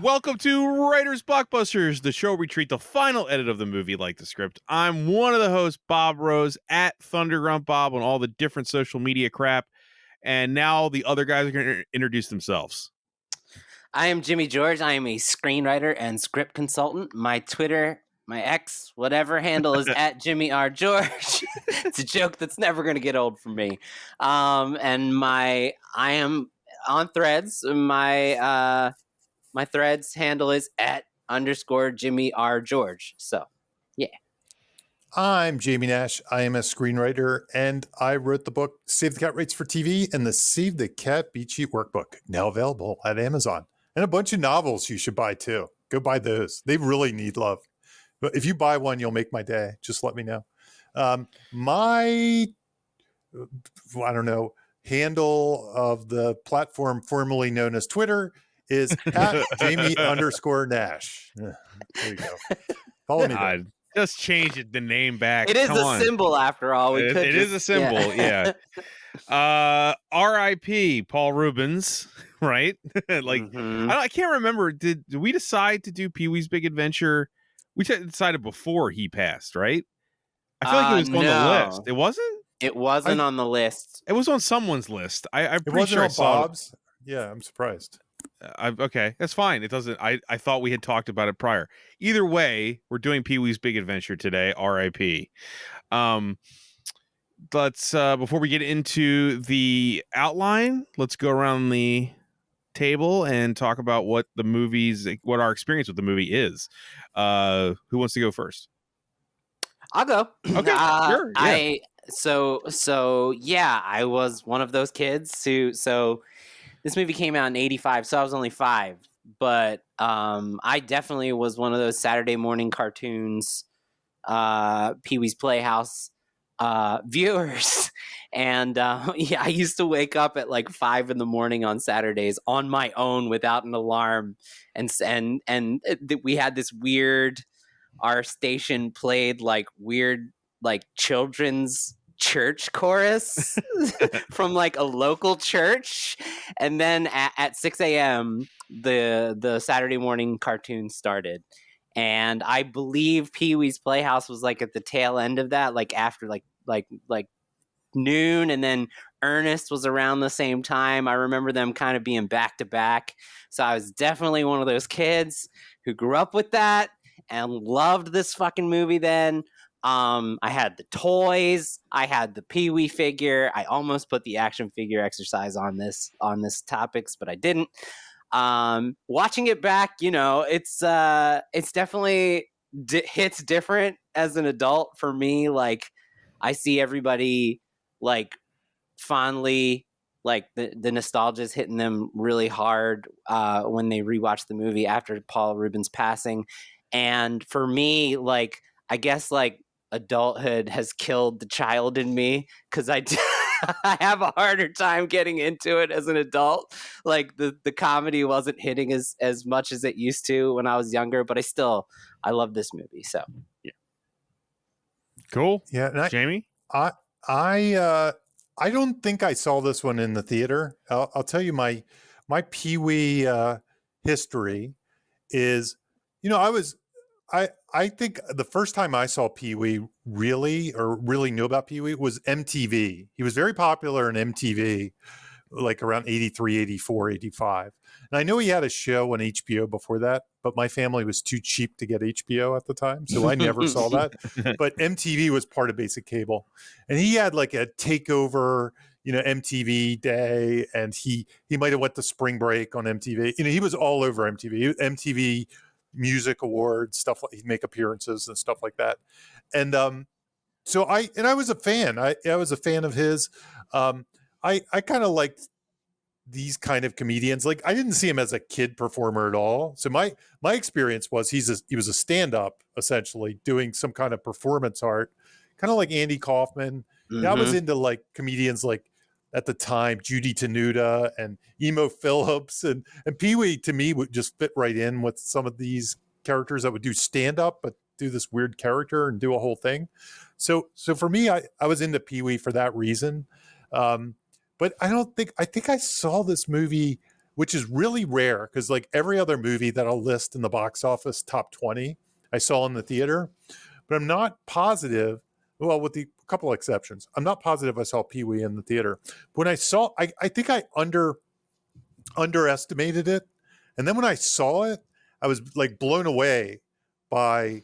Welcome to Writers Blockbusters, the show where we treat the final edit of the movie like the script. I'm one of the hosts, Bob Rose, at Thundergrunt Bob on all the different social media crap. And now the other guys are going to introduce themselves. I am Jimmy George. I am a screenwriter and script consultant. My Twitter, my X, whatever handle is at Jimmy R. George. It's a joke that's never going to get old for me. I am on Threads. My Threads handle is at _ Jimmy R. George. So, yeah. I'm Jamie Nash. I am a screenwriter, and I wrote the book Save the Cat Rates for TV and the Save the Cat Beat Sheet Workbook, now available at Amazon. And a bunch of novels you should buy, too. Go buy those. They really need love. But if you buy one, you'll make my day. Just let me know. My handle of the platform formerly known as Twitter is at Jamie _ Nash. There you go. Follow me there. Just change the name back. It is symbol after all. It is a symbol, yeah. R.I.P. Paul Reubens, right? I can't remember. Did we decide to do Pee-wee's Big Adventure? We decided before he passed, right? I feel like it was on the list. It wasn't? It wasn't on the list. It was on someone's list. I'm pretty wasn't sure I on saw Bob's. Yeah, I'm surprised. Okay, that's fine. It doesn't. I thought we had talked about it prior. Either way, we're doing Pee-wee's Big Adventure today. R.I.P. Let's before we get into the outline, let's go around the table and talk about what our experience with the movie is. Who wants to go first? I'll go. Okay, sure. Yeah. I was one of those kids who. So this movie came out in '85, so I was only 5. But I definitely was one of those Saturday morning cartoons, Pee-wee's Playhouse viewers. And I used to wake up at like 5 a.m. on Saturdays on my own without an alarm. And we had this weird. Our station played like weird, like children's church chorus from like a local church, and then at 6 a.m. the Saturday morning cartoon started, and I believe Pee-wee's Playhouse was like at the tail end of that, like after like noon, and then Ernest was around the same time. I remember them kind of being back to back, so I was definitely one of those kids who grew up with that and loved this fucking movie then. I had the toys, I had the Pee-wee figure. I almost put the action figure exercise on this topics, but I didn't. Watching it back, it's definitely hits different as an adult for me. Like, I see everybody like fondly, like the nostalgia is hitting them really hard when they rewatch the movie after Paul Reubens' passing. And for me, like, I guess like adulthood has killed the child in me, because I have a harder time getting into it as an adult. Like the comedy wasn't hitting as much as it used to when I was younger, but I love this movie. So yeah. Cool. Yeah. And Jamie? I don't think I saw this one in the theater. I'll tell you my Pee-wee history is, I think the first time I saw Pee-wee really knew about Pee-wee was MTV. He was very popular in MTV, like around 83, 84, 85. And I know he had a show on HBO before that, but my family was too cheap to get HBO at the time, so I never saw that. But MTV was part of basic cable. And he had like a takeover, MTV day, and he might have went to spring break on MTV. He was all over MTV. MTV Music Awards, stuff like, he'd make appearances and stuff like that. And so I was a fan. I was a fan of his. I kind of liked these kind of comedians. Like, I didn't see him as a kid performer at all. So my experience was he was a stand-up, essentially, doing some kind of performance art, kind of like Andy Kaufman. Mm-hmm. I was into like comedians like, at the time, Judy Tenuta and Emo Phillips, and Pee-wee to me would just fit right in with some of these characters that would do stand-up, but do this weird character and do a whole thing. So for me, I was into Pee-wee for that reason. But I think I saw this movie which is really rare because like every other movie that I'll list in the box office top 20, I saw in the theater, but I'm not positive. Well, with the couple exceptions, I'm not positive I saw Pee-wee in the theater. When I saw, I think I underestimated it. And then when I saw it, I was like blown away by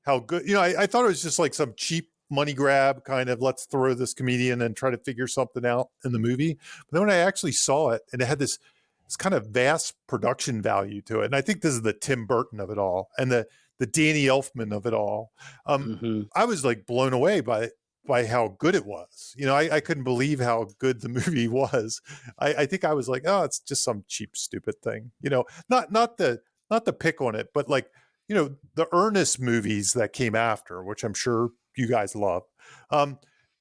how good, I thought it was just like some cheap money grab kind of, let's throw this comedian and try to figure something out in the movie. But then when I actually saw it, and it had this kind of vast production value to it. And I think this is the Tim Burton of it all and the Danny Elfman of it all. I was like blown away by how good it was. I couldn't believe how good the movie was. I think I was like, oh, it's just some cheap, stupid thing. Not the pick on it, but like, the earnest movies that came after, which I'm sure you guys love.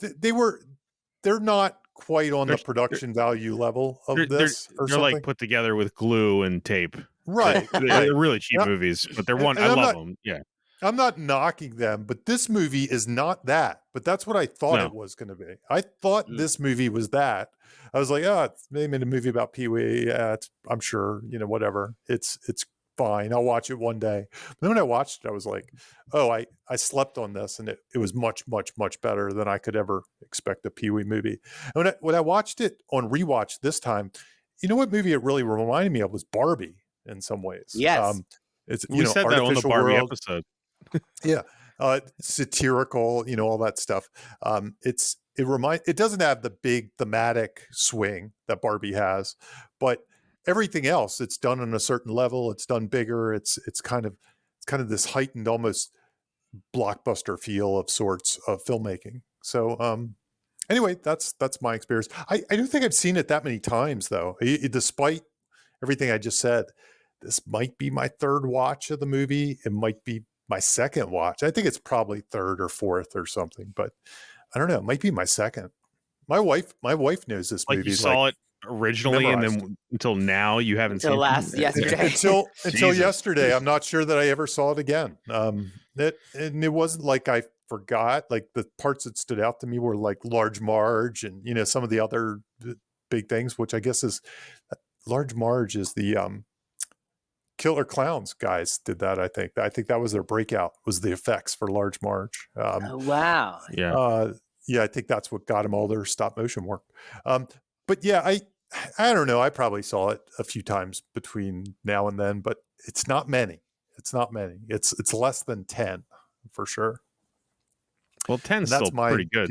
They're not quite on the production value level of this. They're like put together with glue and tape. Right. They're really cheap movies, but they're one. I love them. Yeah. I'm not knocking them, but this movie is not that. But that's what I thought it was going to be. I thought this movie was that. I was like, they made a movie about Pee-wee. Yeah, I'm sure, whatever. It's fine. I'll watch it one day. But then when I watched it, I was like, I slept on this, and it was much, much, much better than I could ever expect a Pee-wee movie. And when I watched it on rewatch this time, you know what movie it really reminded me of was Barbie in some ways. Yes. It's we said that on the Barbie world. episode. Yeah. Satirical, all that stuff. It doesn't have the big thematic swing that Barbie has, but everything else, it's done on a certain level. It's done bigger. It's kind of this heightened, almost blockbuster feel of sorts of filmmaking. So, anyway, that's my experience. I don't think I've seen it that many times though. Despite everything I just said, this might be my third watch of the movie. It might be my second watch. I think it's probably third or fourth or something, but I don't know. It might be my second. My wife knows this movie. You saw it originally, memorized. And then until now, you haven't until seen it. yesterday. until yesterday, I'm not sure that I ever saw it again. It wasn't like I forgot. Like the parts that stood out to me were like Large Marge and some of the other big things, which I guess is Large Marge is the Killer Clowns guys did that. I think that was their breakout, was the effects for Large Marge. Wow. Yeah. I think that's what got them all their stop motion work. But yeah, I don't know. I probably saw it a few times between now and then, but it's not many. It's less than 10 for sure. Well, 10's still pretty good.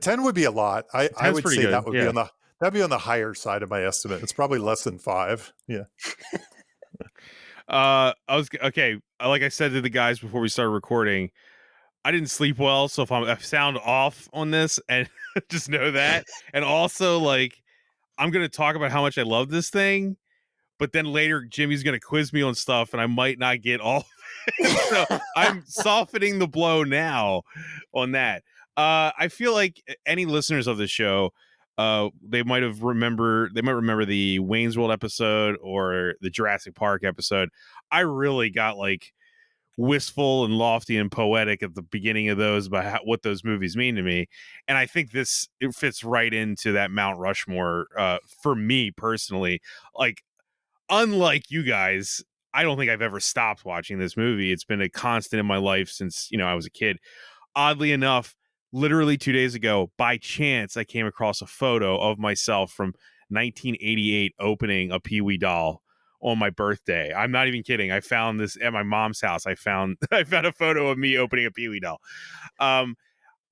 10 would be a lot. I would say good. That would be that'd be on the higher side of my estimate. It's probably less than 5. Yeah. I was okay. Like I said to the guys before we started recording, I didn't sleep well, so if I sound off on this, and just know that. And also, like, I'm gonna talk about how much I love this thing, but then later Jimmy's gonna quiz me on stuff, and I might not get all. So I'm softening the blow now on that. I feel like any listeners of the show, they might remember the Wayne's World episode or the Jurassic Park episode. I really got like wistful and lofty and poetic at the beginning of those about what those movies mean to me, and I think it fits right into that Mount Rushmore for me personally. Like, unlike you guys, I don't think I've ever stopped watching this movie. It's been a constant in my life since I was a kid. Oddly enough, literally 2 days ago, by chance, I came across a photo of myself from 1988 opening a Pee-wee doll on my birthday. I'm not even kidding. I found this at my mom's house. I found a photo of me opening a Pee-wee doll. I'm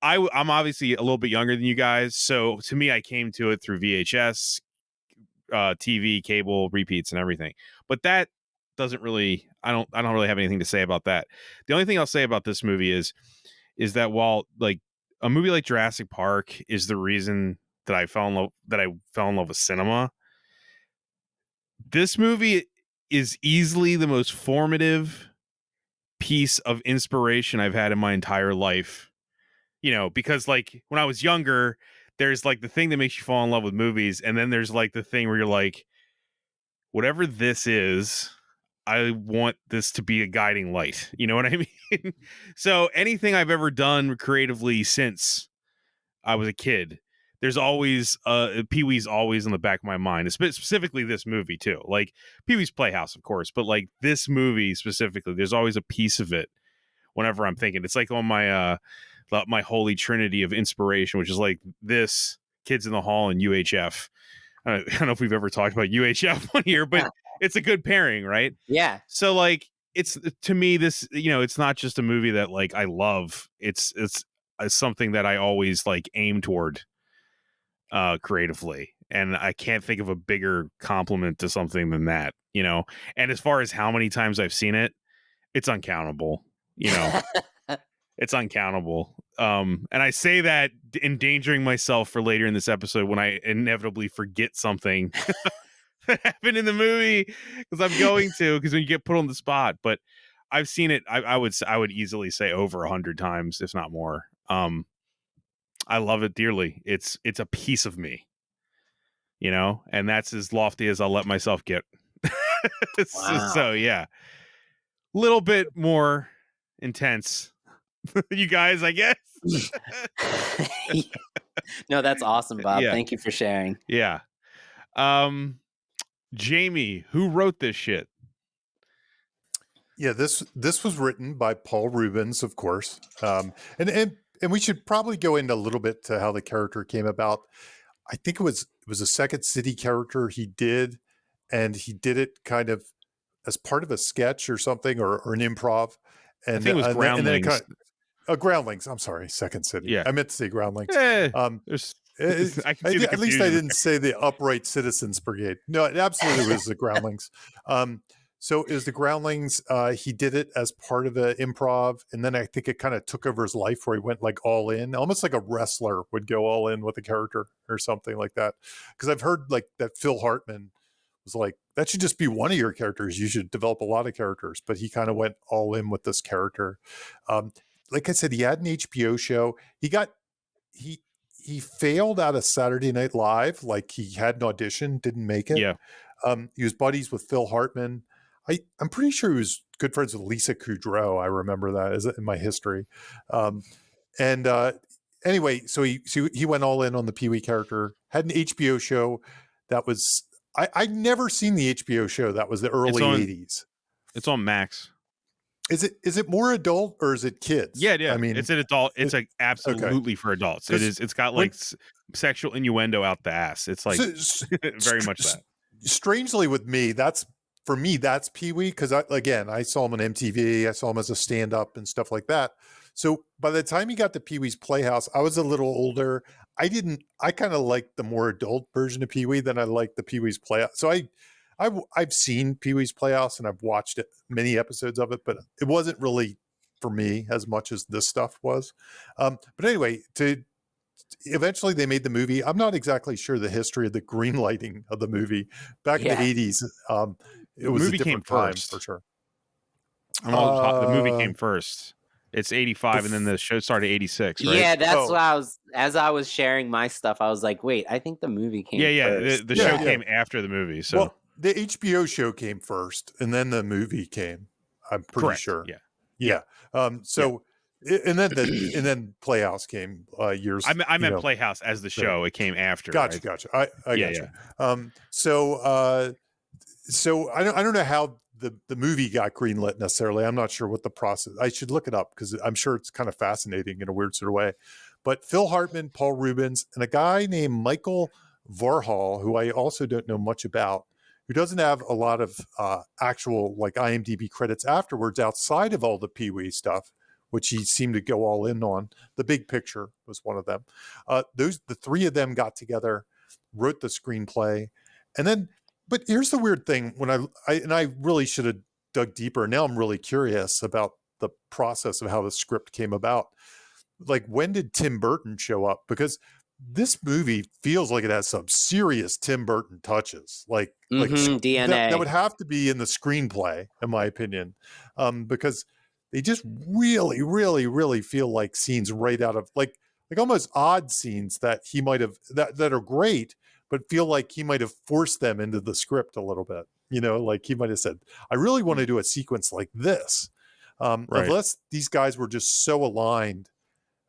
obviously a little bit younger than you guys, so to me, I came to it through VHS, TV, cable, repeats, and everything. But that doesn't really. I don't really have anything to say about that. The only thing I'll say about this movie is that while like a movie like Jurassic Park is the reason that I fell in love with cinema, this movie is easily the most formative piece of inspiration I've had in my entire life. Because like when I was younger, there's like the thing that makes you fall in love with movies, and then there's like the thing where you're like, whatever this is, I want this to be a guiding light. You know what I mean? So anything I've ever done creatively since I was a kid, there's always Pee-wee's always in the back of my mind, specifically this movie too. Like Pee-wee's Playhouse, of course, but like this movie specifically, there's always a piece of it whenever I'm thinking. It's like on my holy trinity of inspiration, which is like this, Kids in the Hall, and UHF. I don't know if we've ever talked about UHF on here, but it's a good pairing, right? Yeah. So like, it's, to me, this, it's not just a movie that like I love. It's something that I always like aim toward creatively, and I can't think of a bigger compliment to something than that. And as far as how many times I've seen it, it's uncountable. It's uncountable. And I say that endangering myself for later in this episode when I inevitably forget something that happened in the movie, because when you get put on the spot. But I've seen it. I would easily say over 100 times, if not more. I love it dearly. It's a piece of me, and that's as lofty as I'll let myself get. Wow. So yeah, little bit more intense. You guys, I guess. No, that's awesome, Bob. Yeah. Thank you for sharing. Yeah. Jamie, who wrote this shit? Yeah, this was written by Paul Reubens, of course. And we should probably go into a little bit to how the character came about. I think it was a Second City character he did, and he did it kind of as part of a sketch or something, or an improv. And I think it was Groundlings. Groundlings. I'm sorry, Second City. Yeah, I meant to say Groundlings. I can see the at least I confusion. didn't say the Upright Citizens Brigade. No, it absolutely was the Groundlings. So it was the Groundlings. He did it as part of the improv, and then I think it kind of took over his life, where he went like all in, almost like a wrestler would go all in with a character or something like that. Because I've heard like that Phil Hartman was like, that should just be one of your characters. You should develop a lot of characters. But he kind of went all in with this character. Like I said, he had an HBO show. He failed out of Saturday Night Live. Like he had an audition, didn't make it. Yeah. He was buddies with Phil Hartman. I'm pretty sure he was good friends with Lisa Kudrow. I remember that as in my history. Anyway, so he went all in on the Pee-wee character. Had an HBO show that was, I'd never seen the HBO show. That was the early 80s. It's on Max. Is it more adult or is it kids? Yeah. I mean, it's an adult. It's like absolutely for adults. It is. It's got like sexual innuendo out the ass. It's like very much that. Strangely, with me, that's Pee-wee, because I saw him on MTV. I saw him as a stand-up and stuff like that. So by the time he got to Pee-wee's Playhouse, I was a little older. I kind of liked the more adult version of Pee-wee than I liked the Pee-wee's Playhouse. So I've seen Pee-wee's Playhouse and I've watched many episodes of it, but it wasn't really for me as much as this stuff was. But anyway, eventually they made the movie. I'm not exactly sure the history of the green lighting of the movie back in the 80s. It was a different time for sure. The movie came first. It's 85, and then the show started 86, right? Yeah, that's what as I was sharing my stuff, I was like, wait, I think the movie came first. The show came after the movie. So well, the HBO show came first, and then the movie came. I'm pretty sure. Yeah. And then Playhouse came years. I meant Playhouse as the show. It came after. Gotcha. Right? Gotcha. I gotcha. So I don't know how the movie got greenlit necessarily. I'm not sure what the process. I should look it up because I'm sure it's kind of fascinating in a weird sort of way. But Phil Hartman, Paul Reubens, and a guy named Michael Varhal, who I also don't know much about, who doesn't have a lot of actual like IMDb credits afterwards outside of all the Pee-wee stuff, which he seemed to go all in on. The Big Picture was one of them. The three of them got together, wrote the screenplay, and then. But here's the weird thing: when I really should have dug deeper. Now I'm really curious about the process of how the script came about. Like, when did Tim Burton show up? Because this movie feels like it has some serious Tim Burton touches, like DNA. That would have to be in the screenplay, in my opinion, because they just really, really, really feel like scenes right out of like almost odd scenes that he might have that are great, but feel like he might have forced them into the script a little bit. Like he might have said, I really want to do a sequence like this. Unless these guys were just so aligned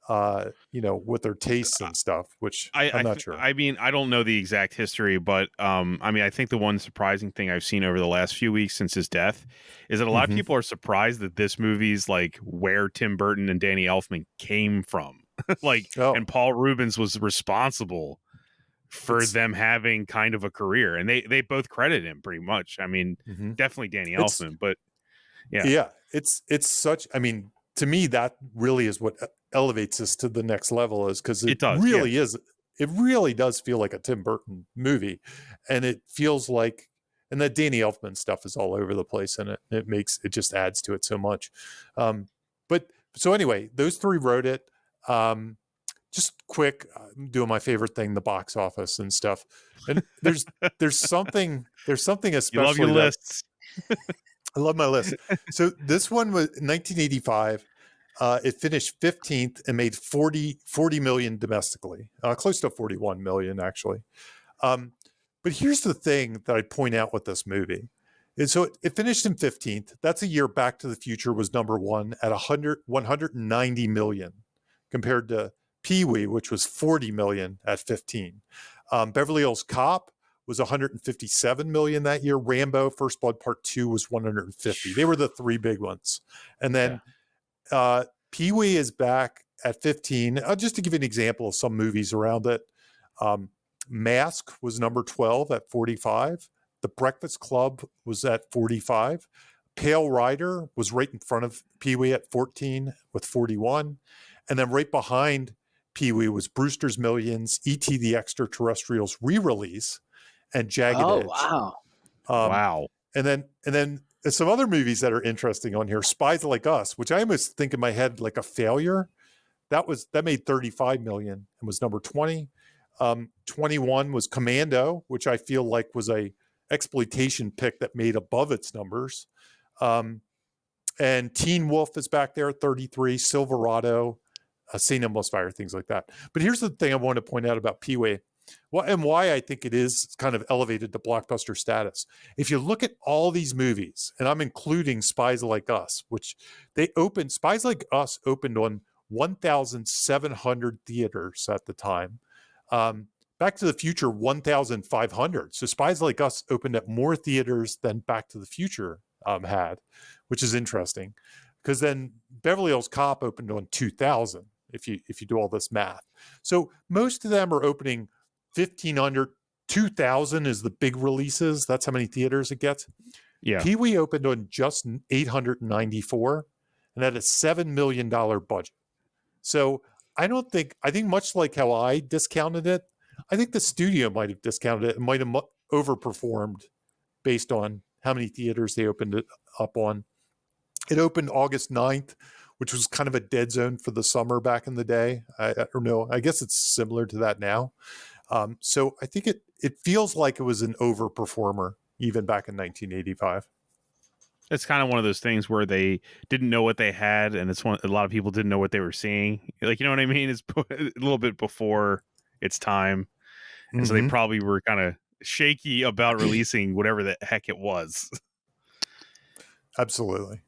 with their tastes and stuff, which I'm not sure. I mean, I don't know the exact history, but I mean, I think the one surprising thing I've seen over the last few weeks since his death is that a lot of people are surprised that this movie's like where Tim Burton and Danny Elfman came from. And Paul Reubens was responsible for them having kind of a career, and they both credit him pretty much. I mean, definitely Danny Elfman, but it's such. I mean, to me, that really is what elevates this to the next level, is because it really is. It really does feel like a Tim Burton movie, and it feels like, and that Danny Elfman stuff is all over the place, and it just adds to it so much. But so anyway, those three wrote it. Just quick, I'm doing my favorite thing, the box office and stuff. And there's something especially. You love your lists. I love my list. So this one was 1985. It finished 15th and made 40 million domestically, close to 41 million actually. But here's the thing that I point out with this movie. And so it finished in 15th. That's a year Back to the Future was number one at 190 million, compared to Pee-wee, which was 40 million at 15. Beverly Hills Cop was 157 million that year. Rambo: First Blood Part 2 was 150. They were the three big ones. And then Pee-wee is back at 15. Just to give you an example of some movies around it. Mask was number 12 at 45. The Breakfast Club was at 45. Pale Rider was right in front of Pee-wee at 14 with 41. And then right behind Pee-wee was Brewster's Millions, E.T. the Extraterrestrials re-release, and Jagged Edge. Wow. Wow. And then some other movies that are interesting on here. Spies Like Us, which I almost think in my head like a failure. That made 35 million and was number 20. 21 was Commando, which I feel like was a exploitation pick that made above its numbers. And Teen Wolf is back there at 33, Silverado, St. Elmo's Fire, things like that. But here's the thing I want to point out about Pee-wee, and why I think it is kind of elevated to blockbuster status. If you look at all these movies, and I'm including Spies Like Us, which Spies Like Us opened on 1,700 theaters at the time. Back to the Future, 1,500. So Spies Like Us opened at more theaters than Back to the Future had, which is interesting, because then Beverly Hills Cop opened on 2,000. If you do all this math, so most of them are opening 1,500. 2,000 is the big releases. That's how many theaters it gets. Yeah. Pee-wee opened on just 894, and had a $7 million budget. So I think much like how I discounted it, I think the studio might have discounted it and might have overperformed based on how many theaters they opened it up on. It opened August 9th, which was kind of a dead zone for the summer back in the day. I don't know. I guess it's similar to that now. So I think it feels like it was an overperformer even back in 1985. It's kind of one of those things where they didn't know what they had, and a lot of people didn't know what they were seeing. Like, you know what I mean? It's a little bit before its time, and so they probably were kind of shaky about releasing whatever the heck it was. Absolutely.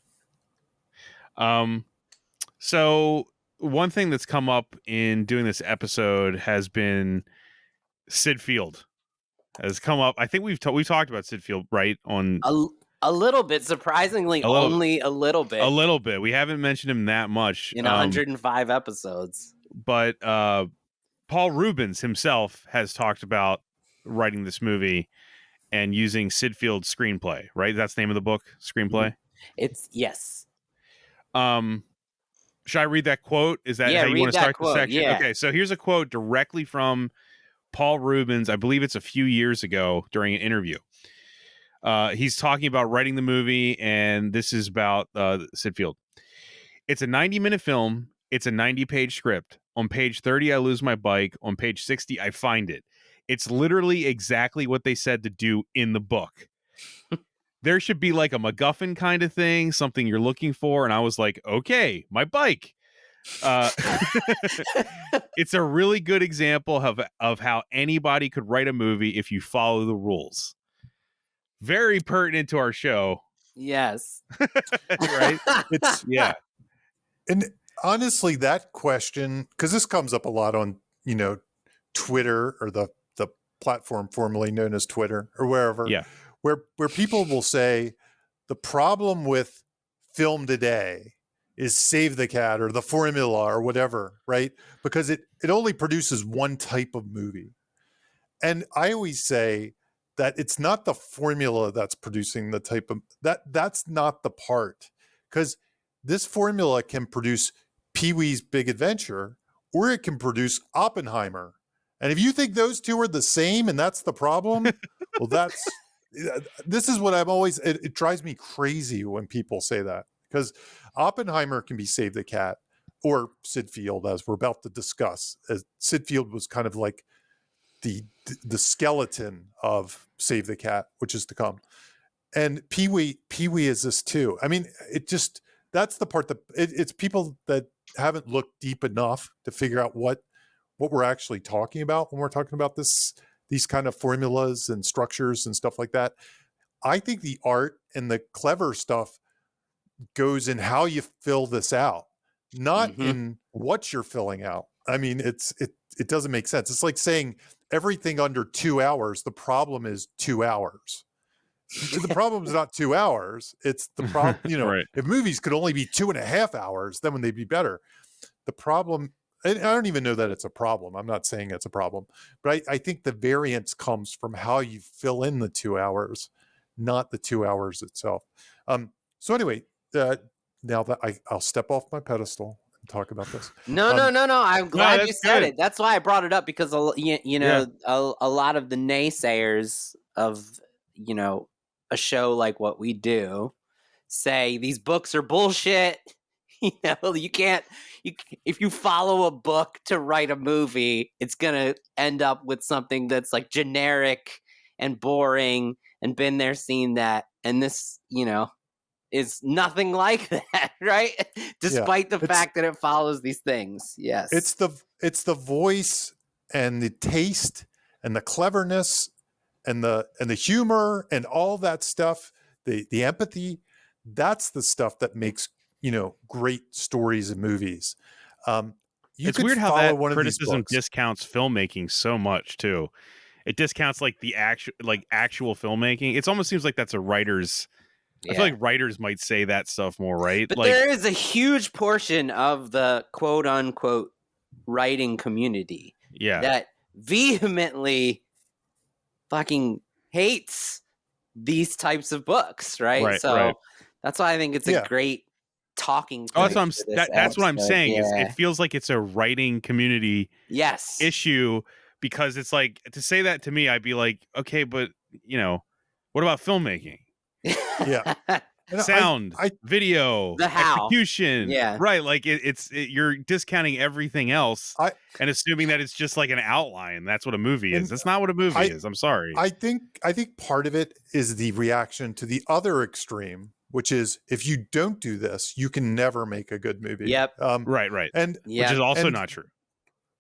So one thing that's come up in doing this episode has been Sid Field has come up. I think we've talked about Sid Field, right? On a little bit, surprisingly, only a little bit. A little bit. We haven't mentioned him that much in 105 episodes. But Paul Reubens himself has talked about writing this movie and using Sid Field's screenplay, right? That's the name of the book, screenplay. It's yes. Should I read that quote? Is that how you want to start the section? Yeah. Okay, so here's a quote directly from Paul Reubens. I believe it's a few years ago during an interview. He's talking about writing the movie, and this is about Sid Field. It's a 90-minute film. It's a 90-page script. On page 30, I lose my bike. On page 60, I find it. It's literally exactly what they said to do in the book. There should be like a MacGuffin kind of thing, something you're looking for. And I was like, okay, my bike. It's a really good example of how anybody could write a movie if you follow the rules. Very pertinent to our show. Yes. Right? And honestly, that question, because this comes up a lot on, Twitter, or the platform formerly known as Twitter, or wherever, Yeah. where people will say the problem with film today is Save the Cat or the formula or whatever, right? Because it only produces one type of movie. And I always say that it's not the formula that's producing the type of that's not the part, because this formula can produce Pee-wee's Big Adventure, or it can produce Oppenheimer. And if you think those two are the same and that's the problem, well, this is what I'm always, it drives me crazy when people say that, because Oppenheimer can be Save the Cat or Sid Field, as we're about to discuss. As Sid Field was kind of like the skeleton of Save the Cat, which is to come. And Pee-wee is this too. I mean, that's the part that it's people that haven't looked deep enough to figure out what we're actually talking about when we're talking about these kind of formulas and structures and stuff like that. I think the art and the clever stuff goes in how you fill this out, not in what you're filling out. I mean, it doesn't make sense. It's like saying everything under 2 hours, the problem is 2 hours. The problem is not 2 hours. It's the problem, Right. If movies could only be 2.5 hours, then when they'd be better. The problem, and I don't even know that it's a problem. I'm not saying it's a problem, but I think the variance comes from how you fill in the 2 hours, not the 2 hours itself. So anyway, now that I'll step off my pedestal and talk about this. No. I'm glad you said good. it. That's why I brought it up, because a lot of the naysayers of a show like what we do say these books are bullshit. You can't. If you follow a book to write a movie, it's gonna end up with something that's like generic and boring and been there, seen that. And this, is nothing like that, right? Despite the fact that it follows these things. Yes. It's the voice and the taste and the cleverness and the humor and all that stuff, the empathy. That's the stuff that makes, great stories and movies. It's weird how that criticism discounts filmmaking so much too. It discounts like the actual filmmaking. It almost seems like that's a writer's. Yeah. I feel like writers might say that stuff more, right? But there is a huge portion of the quote unquote writing community that vehemently fucking hates these types of books, right? So that's why I think it's a great talking point. That's what I'm saying. Is it feels like it's a writing community issue, because it's like, to say that to me, I'd be like, okay, but what about filmmaking? Yeah. Sound, video, the how, execution, right? Like you're discounting everything else and assuming that it's just like an outline. That's what a movie is. That's not what a movie is. I'm sorry. I think part of it is the reaction to the other extreme, which is, if you don't do this, you can never make a good movie. Yep. Right. And which is also not true.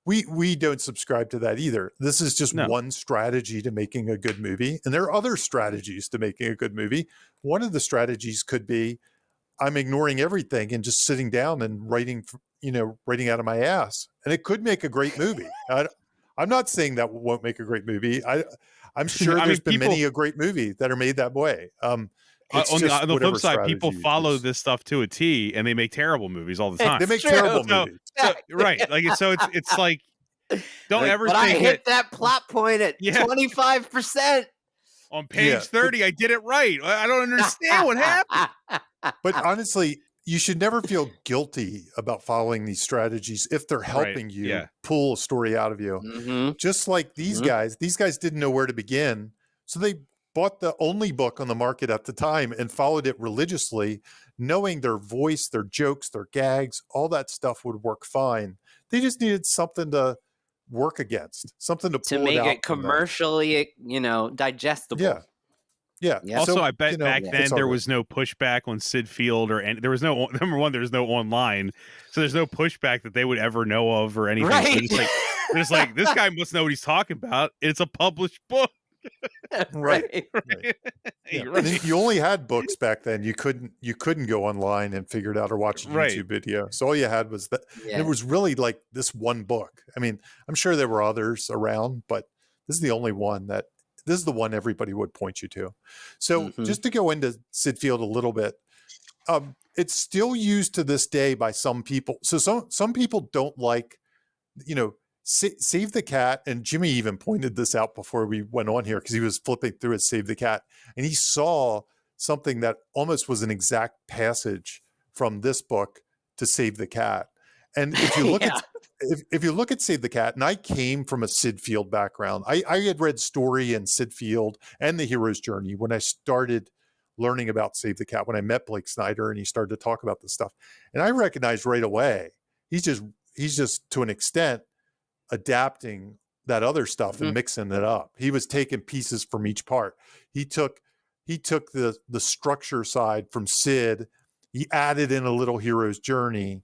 We don't subscribe to that either. This is just one strategy to making a good movie. And there are other strategies to making a good movie. One of the strategies could be, I'm ignoring everything and just sitting down and writing out of my ass. And it could make a great movie. I'm not saying that won't make a great movie. I'm sure there's been many a great movie that are made that way. On the flip side, people follow this stuff to a T, and they make terrible movies all the time. They make terrible movies, right? Like it's like, don't ever. But think I hit that plot point at 25%. On page 30, I did it right. I don't understand what happened. But honestly, you should never feel guilty about following these strategies if they're helping you pull a story out of you. Just like these guys didn't know where to begin, so they bought the only book on the market at the time and followed it religiously, knowing their voice, their jokes, their gags, all that stuff would work fine. They just needed something to work against, something to make it commercially, digestible. Yeah. Also, I bet back then there was no pushback on Sid Field there was no, number one, there's no online. So there's no pushback that they would ever know of or anything. Right. They're just like, this guy must know what he's talking about. It's a published book. Right. Yeah. Right. And then you only had books back then. You couldn't go online and figure it out or watch a Right. YouTube video. So all you had was that. Yeah. And it was really like this one book. I mean, I'm sure there were others around, but this is the only one this is the one everybody would point you to. So just to go into Sid Field a little bit, it's still used to this day by some people. So some people don't like, Save the Cat, and Jimmy even pointed this out before we went on here because he was flipping through his Save the Cat, and he saw something that almost was an exact passage from this book to Save the Cat. And if you look at if you look at Save the Cat, and I came from a Sid Field background, I had read Story and Sid Field and The Hero's Journey when I started learning about Save the Cat, when I met Blake Snyder and he started to talk about this stuff, and I recognized right away he's just to an extent adapting that other stuff and mixing it up. He was taking pieces from each part. He took the structure side from Sid. He added in a little Hero's Journey.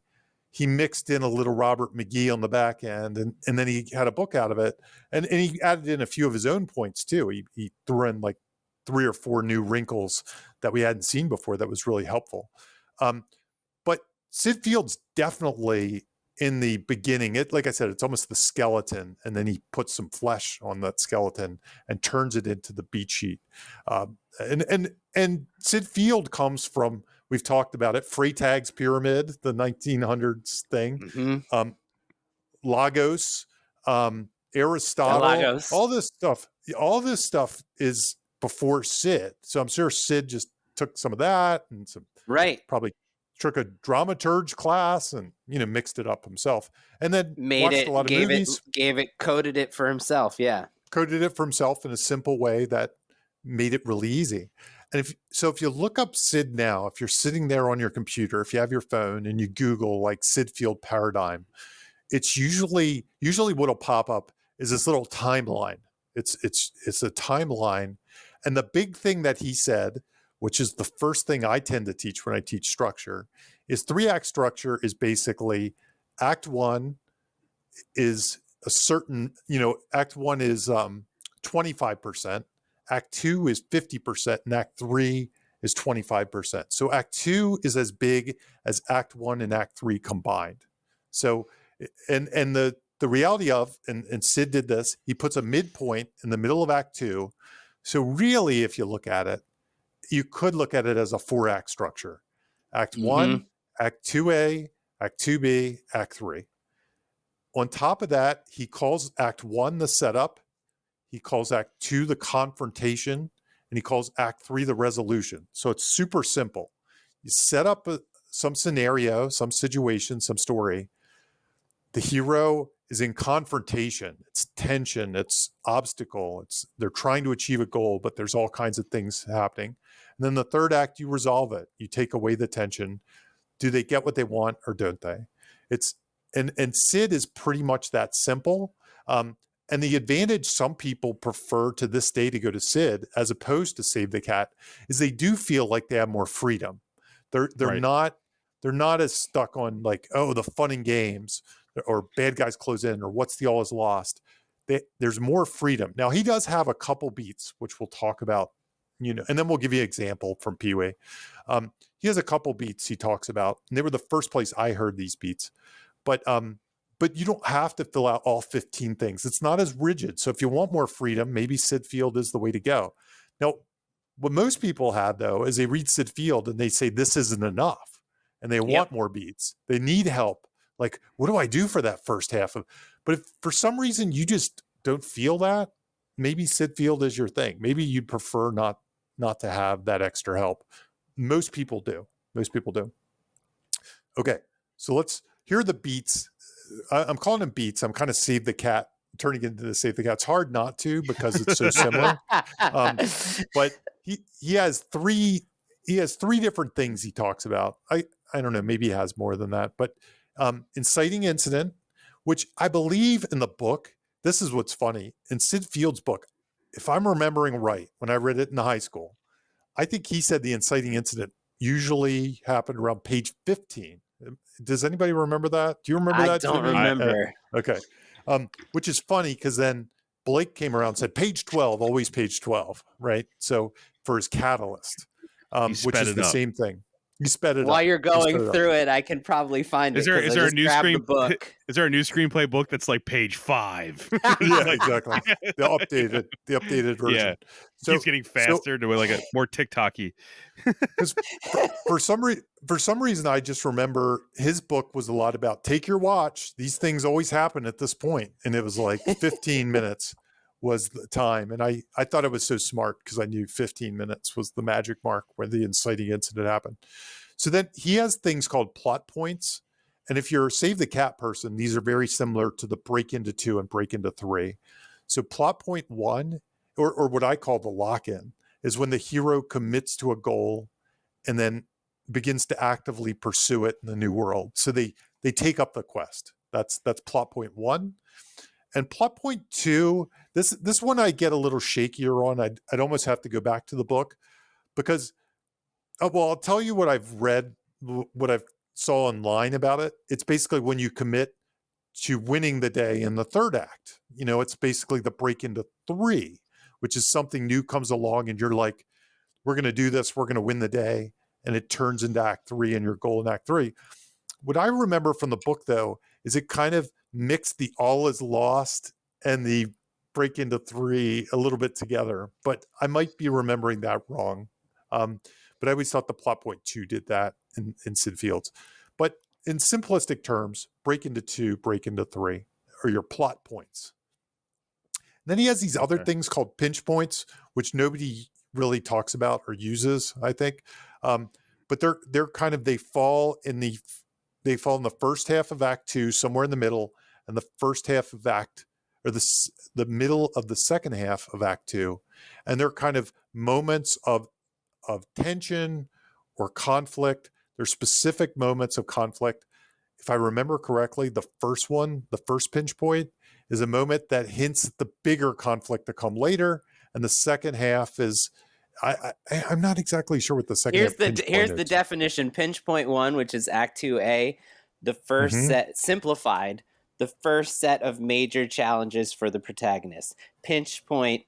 He mixed in a little Robert McGee on the back end, and then he had a book out of it. And he added in a few of his own points too. He threw in like 3 or 4 new wrinkles that we hadn't seen before that was really helpful. But Sid Field's definitely in the beginning, like I said, it's almost the skeleton, and then he puts some flesh on that skeleton and turns it into the beat sheet. And Sid Field comes from, we've talked about it, Freytag's Pyramid, the 1900s thing, Lagos, Aristotle, Lagos. all this stuff is before Sid. So I'm sure Sid just took some of that and some probably took a dramaturge class and mixed it up himself, and then watched a lot of movies. Coded it for himself. Yeah, coded it for himself in a simple way that made it really easy. And if you look up Sid now, if you're sitting there on your computer, if you have your phone and you Google like Sid Field paradigm, it's usually what'll pop up is this little timeline. It's a timeline, and the big thing that he said, which is the first thing I tend to teach when I teach structure, is 3-act structure is basically act 1 is a certain, act 1 is 25%, act 2 is 50%, and act 3 is 25%. So act 2 is as big as act 1 and act 3 combined. So, and the reality of, and Sid did this, he puts a midpoint in the middle of act 2. So really, if you look at it, you could look at it as a 4-act structure. Act 1, Act 2A, Act 2B, Act 3. On top of that, he calls Act 1 the setup, he calls Act 2 the confrontation, and he calls Act 3 the resolution. So it's super simple. You set up some scenario, some situation, some story. The hero is in confrontation. It's tension, it's obstacle, they're trying to achieve a goal, but there's all kinds of things happening. And then the 3rd act, you resolve it. You take away the tension. Do they get what they want or don't they? And Sid is pretty much that simple. And the advantage some people prefer to this day to go to Sid as opposed to Save the Cat is they do feel like they have more freedom. They're not as stuck on like, oh, the fun and games or bad guys close in or what's the all is lost. There's more freedom. Now he does have a couple beats, which we'll talk about, and then we'll give you an example from Pee-wee. He has a couple beats he talks about, and they were the first place I heard these beats. But you don't have to fill out all 15 things. It's not as rigid. So if you want more freedom, maybe Sid Field is the way to go. Now, what most people have though is they read Sid Field and they say this isn't enough, and they want more beats. They need help. Like, what do I do for that first half of? But if for some reason you just don't feel that, maybe Sid Field is your thing. Maybe you'd prefer not to have that extra help. Most people do. Okay, so here are the beats. I'm calling them beats. I'm kind of Save the Cat, turning into the Save the Cat. It's hard not to because it's so similar. But he has three different things he talks about. I don't know, maybe he has more than that, but inciting incident, which I believe in the book, this is what's funny. In Sid Field's book, if I'm remembering right, when I read it in high school, I think he said the inciting incident usually happened around page 15. Does anybody remember that? Do you remember that? I don't remember. Okay. Which is funny because then Blake came around and said, page 12, always page 12, right? So for his catalyst, which is the same thing. You sped it up. While you're going through it, I can probably find it. Is there a new book? Is there a new screenplay book that's like page 5? Yeah, exactly. The updated version. Yeah. So keeps getting faster to like a more TikTok-y. for some reason, I just remember his book was a lot about take your watch. These things always happen at this point, and it was like 15 minutes was the time, and I thought it was so smart because I knew 15 minutes was the magic mark where the inciting incident happened. So then he has things called plot points, and if you're a Save the Cat person, these are very similar to the break into 2 and break into 3. So plot point 1, or what I call the lock-in, is when the hero commits to a goal and then begins to actively pursue it in the new world. So they take up the quest. That's plot point 1. And plot point 2, this one I get a little shakier on. I'd almost have to go back to the book because, I'll tell you what I've read, what I've saw online about it. It's basically when you commit to winning the day in the third act. It's basically the break into 3, which is something new comes along and you're like, we're going to do this. We're going to win the day. And it turns into act 3 and your goal in act 3. What I remember from the book, though, is it kind of mixed the all is lost and the break into 3 a little bit together, but I might be remembering that wrong. But I always thought the plot point 2 did that in Sid Fields. But in simplistic terms, break into 2, break into 3 are your plot points. And then he has these other things called pinch points, which nobody really talks about or uses, I think. But they're kind of, they fall in the first half of Act 2, somewhere in the middle, and the first half of the middle of the second half of Act 2, and they're kind of moments of tension or conflict. They're specific moments of conflict. If I remember correctly, the first pinch point, is a moment that hints at the bigger conflict to come later, and the second half is. I'm not exactly sure what the second. Here's the definition. Pinch point 1, which is Act 2A, the first set simplified, the first set of major challenges for the protagonist. Pinch point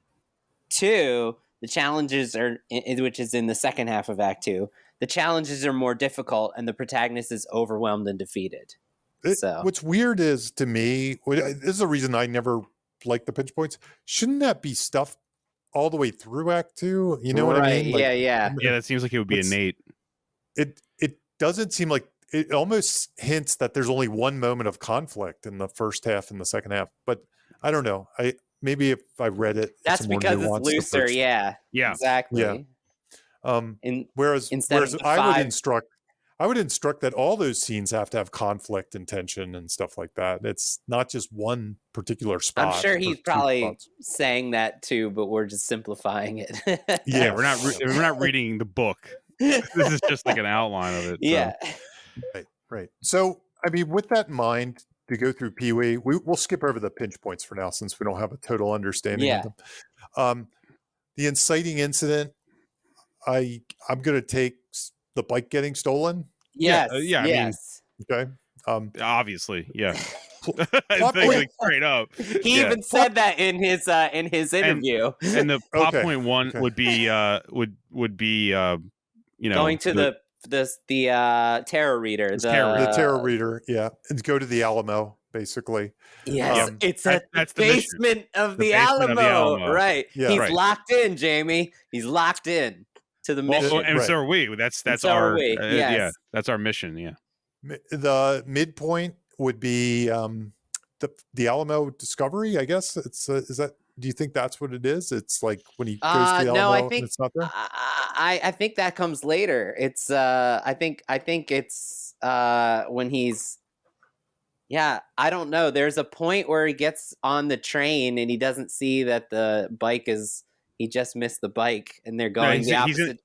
2, the challenges are, which is in the second half of Act 2. The challenges are more difficult, and the protagonist is overwhelmed and defeated. What's weird is, to me, this is the reason I never liked the pinch points. Shouldn't that be stuff all the way through Act 2? You know what I mean? Yeah. That seems like it would be innate. It doesn't seem like, it almost hints that there's only one moment of conflict in the first half and the second half. But I don't know. Maybe if I read it, that's because it's looser. Yeah, exactly. Yeah. Whereas I would instruct that all those scenes have to have conflict and tension and stuff like that. It's not just one particular spot. I'm sure he's probably saying that too, but we're just simplifying it. Yeah, we're not reading the book. This is just like an outline of it. Yeah. So. Right. So, I mean, with that in mind, to go through Pee-wee, we'll skip over the pinch points for now since we don't have a total understanding of them. The inciting incident, I'm going to take the bike getting stolen. Yes. I mean, okay. Obviously, yeah. Like, straight up. He even said that in his interview. And the plot point 1 would be going to the tarot reader. The tarot reader, yeah. And go to the Alamo, basically. Yes, it's at the basement of the Alamo. Right. Yeah, He's locked in, Jamie. He's locked in to the mission. And so are we. That's our that's our mission. Yeah. The midpoint would be the Alamo discovery, I guess. It's is that, do you think that's what it is? It's like when he goes to the Alamo, I think, and it's not there? I think that comes later. It's I think it's when he's, I don't know. There's a point where he gets on the train and he doesn't see that the bike is, he just missed the bike and they're going the opposite.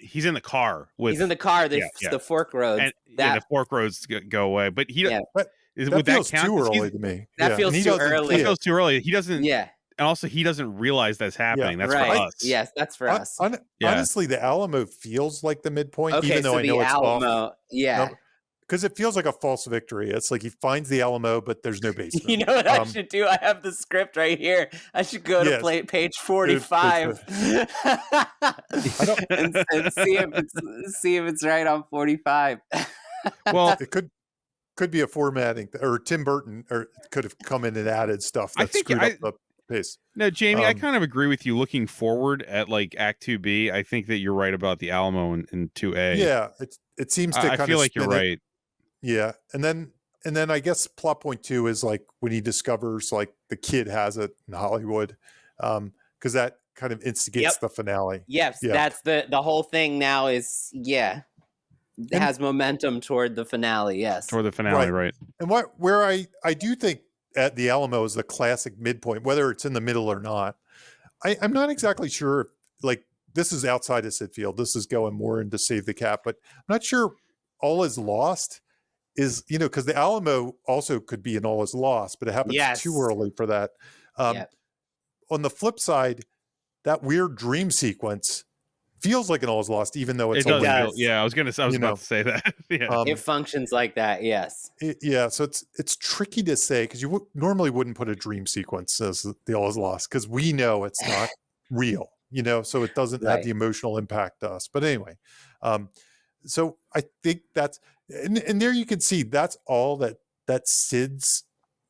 He's in the car with. He's in the car. The fork roads. And, the fork roads go away. But he. But that feels too early to me. That feels too early. That feels too early. He doesn't. Yeah. And also, he doesn't realize that's happening. That's for us. Yes, that's for us. Honestly, the Alamo feels like the midpoint, even though I know it's Alamo, off. Yeah. because it feels like a false victory. It's like he finds the Alamo, but there's no basement. You know what I should do? I have the script right here. I should go to page 45 and see if it's right on 45. Well, it could be a formatting, or Tim Burton, or could have come in and added stuff that screwed up the pace. No, Jamie, I kind of agree with you. Looking forward at like Act 2B, I think that you're right about the Alamo in 2A. Yeah, it seems to. I feel like you're right. Yeah, and then I guess plot point 2 is like when he discovers like the kid has it in Hollywood, because that kind of instigates the finale. Yes, that's the whole thing now is it has momentum toward the finale. Yes, toward the finale, right? And where I do think at the Alamo is the classic midpoint, whether it's in the middle or not. I'm not exactly sure. Like this is outside of Sid Field. This is going more into Save the Cat, but I'm not sure All Is Lost is, because the Alamo also could be an All Is Lost, but it happens too early for that. On the flip side, that weird dream sequence feels like an All Is Lost, even though it's does. I was about to say that. It functions like that. Yes. So it's tricky to say because you normally wouldn't put a dream sequence as the All Is Lost because we know it's not real, so it doesn't have the emotional impact to us. But anyway, so I think that's and there you can see that's all that Sid's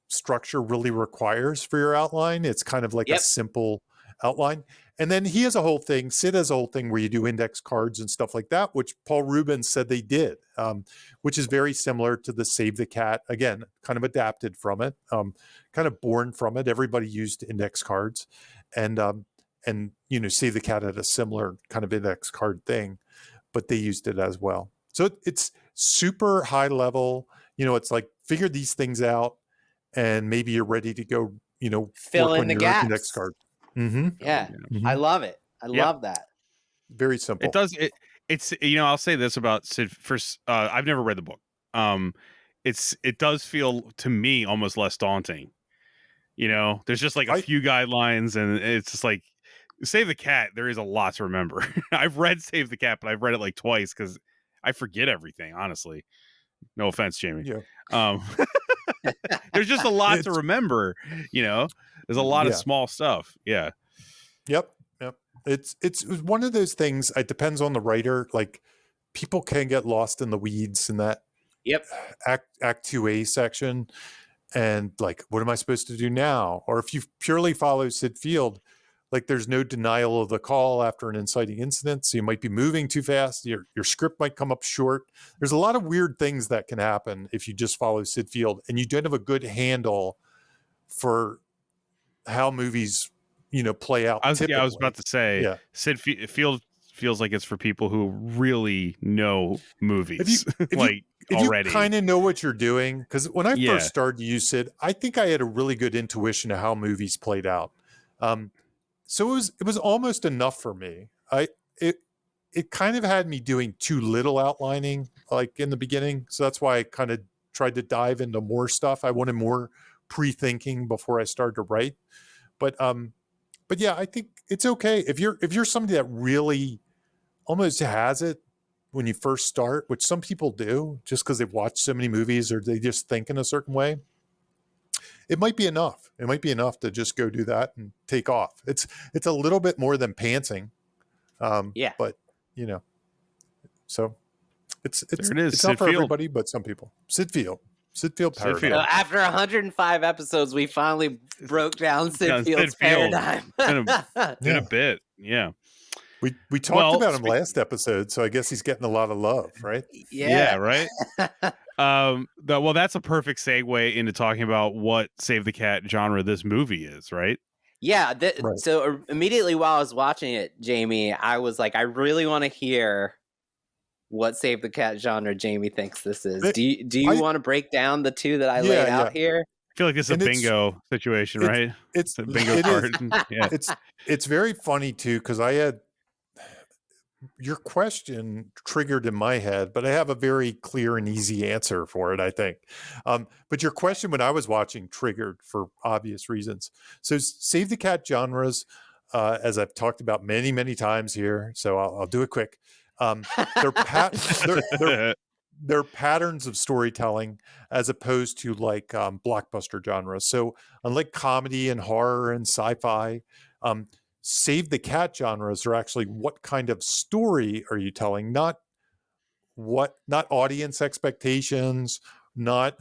structure really requires for your outline. It's kind of like a simple outline. And then he has a whole thing, Sid has a whole thing where you do index cards and stuff like that, which Paul Reubens said they did, which is very similar to the Save the Cat. Again, kind of adapted from it, kind of born from it. Everybody used index cards and Save the Cat had a similar kind of index card thing, but they used it as well. So it's super high level, it's like figure these things out and maybe you're ready to go, fill in the gaps. Index card. Mm-hmm. Yeah. Mm-hmm. I love it. I love that. Very simple. It does. It's I'll say this about Sid. First, I've never read the book. It does feel to me almost less daunting. There's just like a few guidelines, and it's just like Save the Cat. There is a lot to remember. I've read Save the Cat, but I've read it like twice because I forget everything. Honestly, no offense, Jamie. Yeah. There's just a lot to remember. There's a lot of small stuff. Yeah. Yep. It's one of those things. It depends on the writer. Like people can get lost in the weeds in that Act 2A section. And like, what am I supposed to do now? Or if you purely follow Sid Field, like there's no denial of the call after an inciting incident. So you might be moving too fast. Your script might come up short. There's a lot of weird things that can happen if you just follow Sid Field and you don't have a good handle for how movies, play out. I was about to say, Sid Field feels like it's for people who really know movies. If already. You kind of know what you're doing, because when I first started to use Sid, I think I had a really good intuition of how movies played out. So it was almost enough for me. It kind of had me doing too little outlining, like in the beginning. So that's why I kind of tried to dive into more stuff. I wanted more pre-thinking before I started to write. But yeah, I think it's okay if you're somebody that really almost has it when you first start, which some people do, just because they've watched so many movies or they just think in a certain way. It might be enough. It might be enough to just go do that and take off. It's a little bit more than pantsing. But so it's not for everybody, but some people. Sid Field paradigm. So after 105 episodes, we finally broke down Sid Field's paradigm. in a bit. Yeah. We talked about him last episode, so I guess he's getting a lot of love, right? Yeah, right. That's a perfect segue into talking about what Save the Cat genre this movie is, right? Yeah. So immediately while I was watching it, Jamie, I was like, I really want to hear what Save the Cat genre Jamie thinks this is. Do you want to break down the two that I laid out here? I feel like this is a bingo situation, right? It's a bingo card. Yeah. It's very funny too, because I had your question triggered in my head, but I have a very clear and easy answer for it, I think. But your question when I was watching triggered for obvious reasons. So Save the Cat genres, as I've talked about many, many times here, so I'll do it quick. they're patterns of storytelling as opposed to like blockbuster genres. So unlike comedy and horror and sci-fi, save the cat genres are actually what kind of story are you telling, not audience expectations, not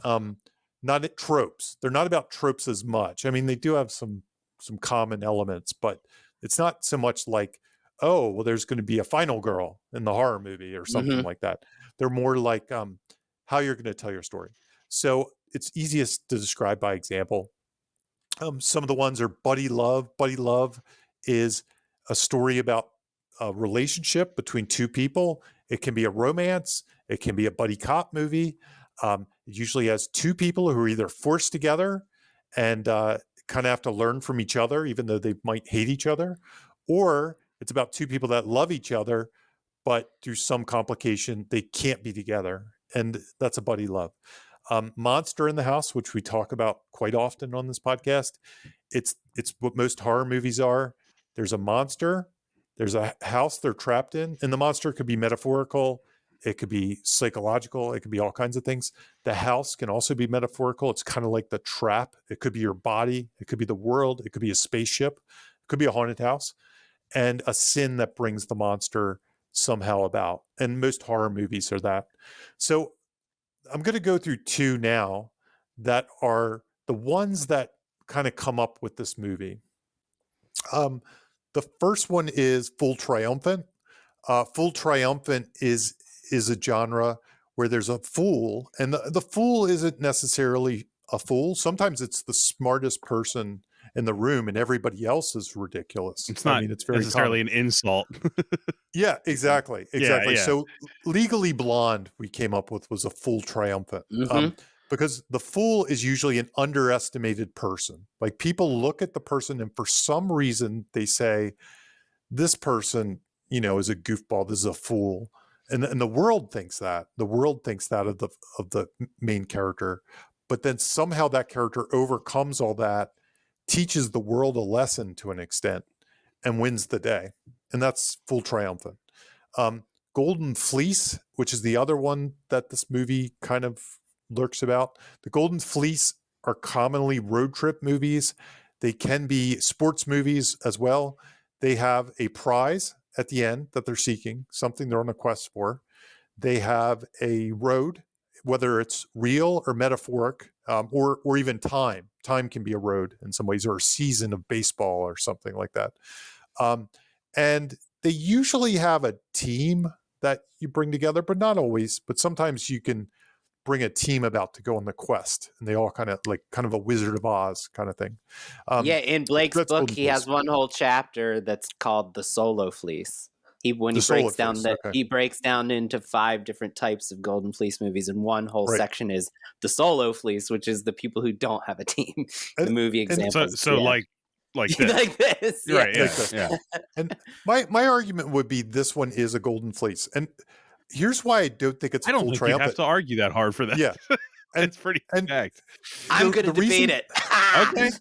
tropes. They're not about tropes as much. I mean, they do have some common elements, but it's not so much like, oh, well, there's going to be a final girl in the horror movie or something like that. They're more like how you're going to tell your story. So it's easiest to describe by example. Some of the ones are buddy love. Buddy love is a story about a relationship between two people. It can be a romance. It can be a buddy cop movie. It usually has two people who are either forced together and kind of have to learn from each other, even though they might hate each other, or it's about two people that love each other, but through some complication, they can't be together. And that's a buddy love. Monster in the House, which we talk about quite often on this podcast. It's what most horror movies are. There's a monster. There's a house they're trapped in. And the monster could be metaphorical. It could be psychological. It could be all kinds of things. The house can also be metaphorical. It's kind of like the trap. It could be your body. It could be the world. It could be a spaceship. It could be a haunted house. And a sin that brings the monster somehow about. And most horror movies are that. So I'm going to go through two now that are the ones that kind of come up with this movie. The first one is Full Triumphant. Full Triumphant is a genre where there's a fool, and the fool isn't necessarily a fool. Sometimes it's the smartest person in the room and everybody else is ridiculous. It's not it's very necessarily common. an insult. Yeah, exactly. Yeah. So Legally Blonde we came up with was a full triumphant. Because the fool is usually an underestimated person. Like people look at the person and for some reason they say, this person, is a goofball. This is a fool. And the world thinks that. The world thinks that of the main character. But then somehow that character overcomes all that, teaches the world a lesson to an extent, and wins the day. And that's Full Triumphant. Golden Fleece, which is the other one that this movie kind of lurks about. The Golden Fleece are commonly road trip movies. They can be sports movies as well. They have a prize at the end that they're seeking, something they're on a quest for. They have a road, whether it's real or metaphoric, or even time. Time can be a road in some ways, or a season of baseball or something like that. And they usually have a team that you bring together, but not always. But sometimes you can bring a team about to go on the quest, and they all kind of a Wizard of Oz kind of thing. In Blake's book, he has one whole chapter that's called the Solo Fleece. He breaks down into 5 different types of Golden Fleece movies, and one whole section is the Solo Fleece, which is the people who don't have a team. The movie examples. So like this. Like this. Right. Yeah. Yeah. And my argument would be this one is a Golden Fleece. And here's why I don't think it's I don't Full think Triumphant. you have to argue that hard for that. Yeah. It's pretty fact. I'm going to debate it. Okay.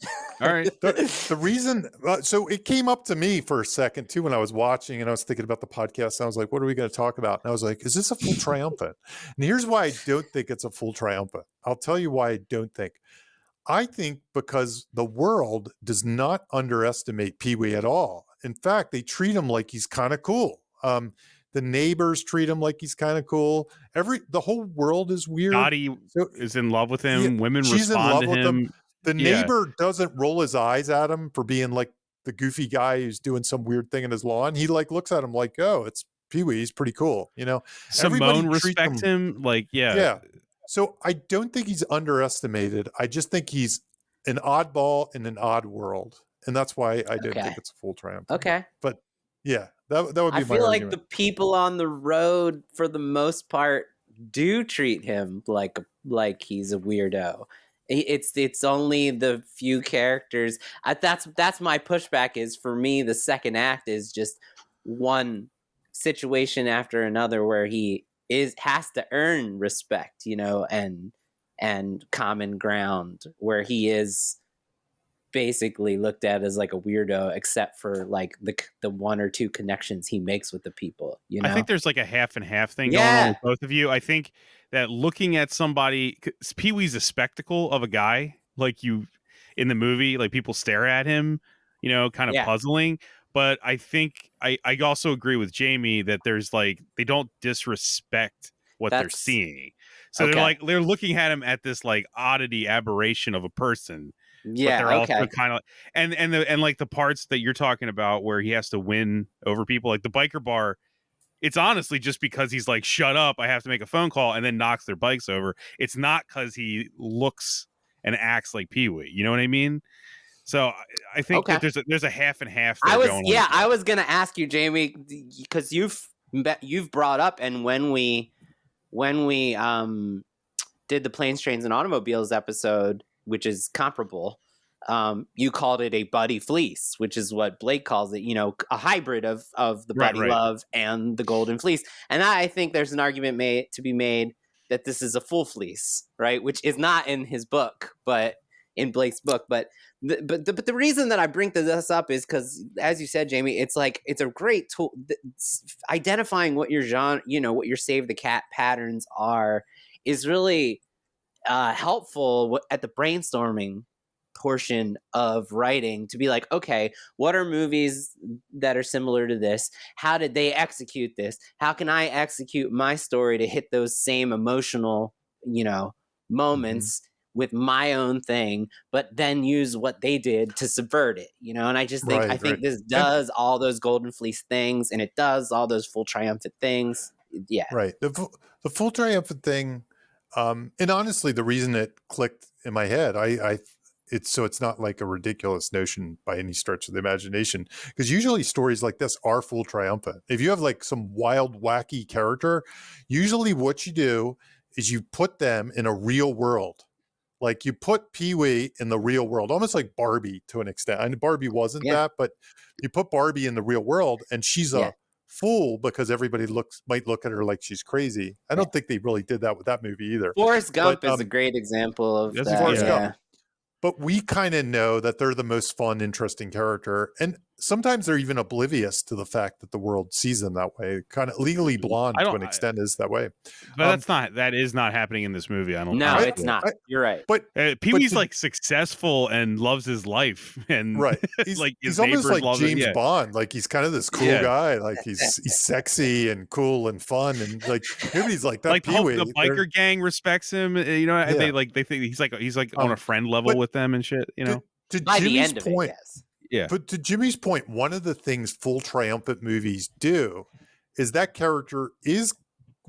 All right. The reason, so it came up to me for a second too when I was watching and I was thinking about the podcast. And I was like, what are we going to talk about? And I was like, is this a Full Triumphant? And here's why I don't think it's a Full Triumphant. I'll tell you why I don't think. I think because the world does not underestimate Pee-wee at all. In fact, they treat him like he's kind of cool. The neighbors treat him like he's kind of cool. The whole world is weird. Dottie is in love with him. Yeah, Women she's respond in love to with him. him. The neighbor doesn't roll his eyes at him for being like the goofy guy who's doing some weird thing in his lawn. He looks at him like, oh, it's Pee-wee. He's pretty cool. Simone respects him. Yeah. So I don't think he's underestimated. I just think he's an oddball in an odd world. And that's why I don't think it's a Full Triumph. Okay. But yeah, that would be my argument. I feel like the people on the road, for the most part, do treat him like he's a weirdo. It's only the few characters. That's my pushback. Is for me, the second act is just one situation after another where he has to earn respect, and common ground, where he is basically looked at as like a weirdo, except for like the one or two connections he makes with the people, you I know? think there's like a half and half thing going on Yeah. with both of you. I think that looking at somebody, 'cause Pee Wee's a spectacle of a guy, like you in the movie, like people stare at him, kind of Yeah. puzzling. But I think I also agree with Jamie that there's like they don't disrespect what they're That's seeing. So okay. they're looking at him at this like oddity aberration of a person, but Yeah. they're also Okay. kind of and like the parts that you're talking about where he has to win over people, like the biker bar. It's honestly just because he's like, shut up, I have to make a phone call, and then knocks their bikes over. It's not because he looks and acts like Pee Wee. You know what I mean? So I think Okay. that there's a half and half there going on. I was gonna ask you, Jamie, because you've brought up, and when we did the Planes, Trains, and Automobiles episode, which is comparable, you called it a buddy fleece, which is what Blake calls it, a hybrid of the Right, buddy right. love and the golden fleece. And I think there's an argument to be made that this is a full fleece, right? Which is not in his book, but in Blake's book. But the reason that I bring this up is because, as you said, Jamie, it's a great tool. Identifying what your genre, what your save the cat patterns are, is really helpful at the brainstorming portion of writing, to be like, okay, what are movies that are similar to this? How did they execute this? How can I execute my story to hit those same emotional, moments with my own thing, but then use what they did to subvert it, and I just think, Right. this And does all those golden fleece things, and it does all those full triumphant things. Yeah. right. The full triumphant thing, and honestly, the reason it clicked in my head, it's not like a ridiculous notion by any stretch of the imagination, because usually stories like this are full triumphant. If you have like some wild, wacky character, usually what you do is you put them in a real world. Like you put Pee Wee in the real world, almost like Barbie to an extent. And Barbie wasn't Yeah. that, but you put Barbie in the real world, and she's Yeah. a fool because everybody might look at her like she's crazy. I don't think they really did that with that movie either. Forrest Gump But is a great example of That's a that. Forrest yeah. Gump. But we kind of know that they're the most fun, interesting character. And sometimes they're even oblivious to the fact that the world sees them that way. Kind of Legally Blonde to an extent is that way. But that is not happening in this movie. I don't. No, I don't it's feel. not. You're right. But Pee Wee's like successful and loves his life, and right, he's, like his he's almost neighbors like love James it. Yeah. Bond. Like he's kind of this cool Yeah. guy. Like he's sexy and cool and fun, and like nobody's like that. Like Pee Wee, the biker gang respects him, and Yeah. they think he's like on a friend level with them and shit. To By the Jimmy's end of point, it, yes. Yeah. But to Jimmy's point, one of the things full triumphant movies do is that character is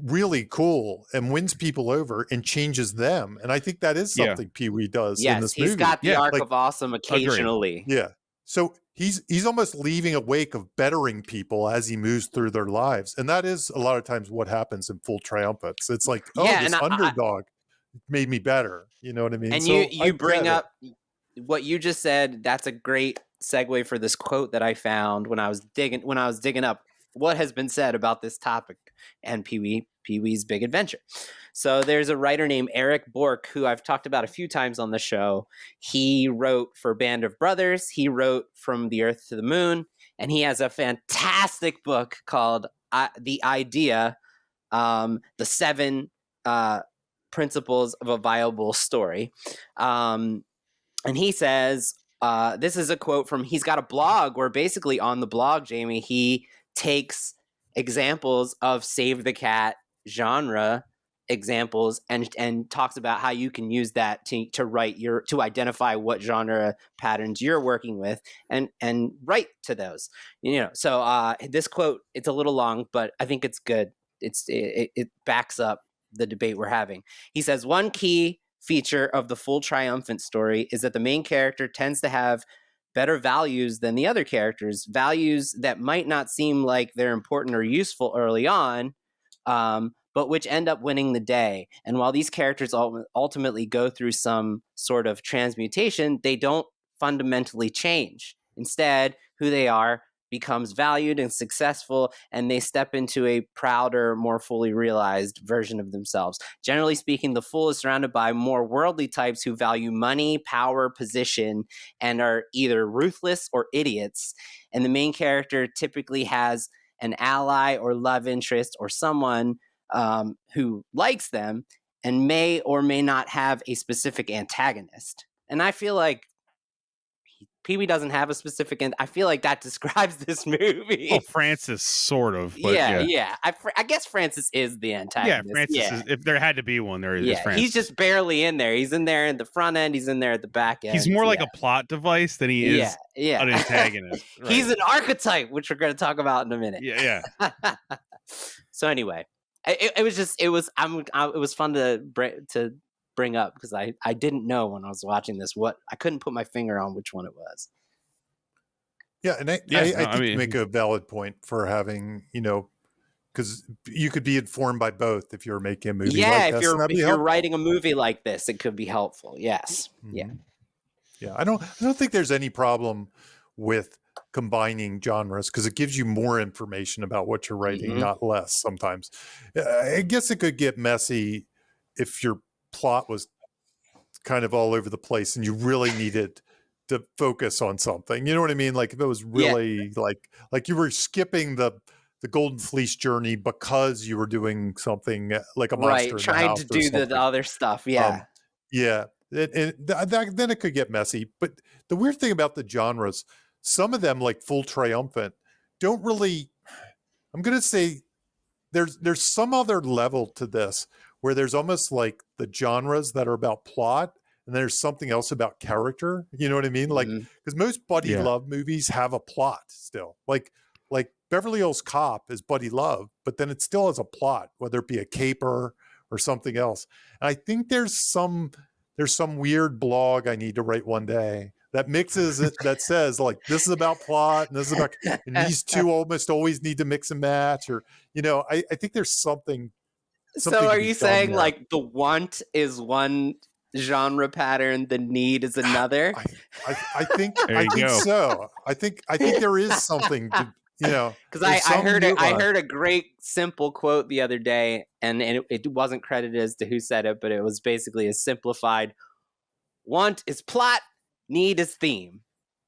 really cool and wins people over and changes them. And I think that is something Pee Wee does in this movie. He's got the arc like, of awesome occasionally. Yeah. So he's almost leaving a wake of bettering people as he moves through their lives. And that is a lot of times what happens in full triumphants. It's like, this underdog made me better. You know what I mean? And so you bring up what you just said. That's a great segue for this quote that I found when I was digging up what has been said about this topic and Pee Wee's Big Adventure. So there's a writer named Eric Bork who I've talked about a few times on the show. He wrote for Band of Brothers. He wrote From the Earth to the Moon, and he has a fantastic book called The Idea, the 7 Principles of a Viable Story. And he says, this is a quote from, he's got a blog where basically on the blog, Jamie, he takes examples of Save the Cat genre examples and talks about how you can use that to identify what genre patterns you're working with and write to those. So this quote, it's a little long, but I think it's good. It backs up the debate we're having. He says, one key feature of the full triumphant story is that the main character tends to have better values than the other characters, values that might not seem like they're important or useful early on, but which end up winning the day. And while these characters ultimately go through some sort of transmutation, they don't fundamentally change. Instead, who they are becomes valued and successful, and they step into a prouder, more fully realized version of themselves. Generally speaking, the fool is surrounded by more worldly types who value money, power, position, and are either ruthless or idiots. And the main character typically has an ally or love interest or someone who likes them, and may or may not have a specific antagonist. And I feel like Pee-wee doesn't have a specific I feel like that describes this movie. Well, Francis sort of, but yeah. I guess Francis is the antagonist. Yeah, Francis is, if there had to be one, there is Francis. He's just barely in there. He's in there in the front end, he's in there at the back end. He's more like a plot device than he is an antagonist. Right. He's an archetype, which we're going to talk about in a minute. Yeah. So anyway, it was fun to bring up because I didn't know when I was watching this I couldn't put my finger on which one it was. Yeah, and I think you make a valid point for having, because you could be informed by both if you're making a movie. Yeah, like if you're writing a movie like this, it could be helpful. Yes. Mm-hmm. Yeah. I don't think there's any problem with combining genres because it gives you more information about what you're writing, not less. Sometimes, I guess it could get messy if your plot was kind of all over the place and you really needed to focus on something. You know what I mean? Like if it was really like you were skipping the Golden Fleece journey because you were doing something like a monster in trying the house to do the other stuff. Yeah. Then it could get messy. But the weird thing about the genres, some of them, like Full Triumphant, don't really. I'm going to say there's some other level to this where there's almost like the genres that are about plot and there's something else about character. You know what I mean? Like, because most buddy love movies have a plot still. Like Beverly Hills Cop is buddy love, but then it still has a plot, whether it be a caper or something else. And I think there's some weird blog I need to write one day that mixes it, that says like this is about plot and this is about, and these two almost always need to mix and match, or I think there's something. So are you saying like the want is one genre pattern, the need is another? I think so. I think there is something to, because I heard a great simple quote the other day, and it wasn't credited as to who said it, but it was basically a simplified: want is plot, need is theme,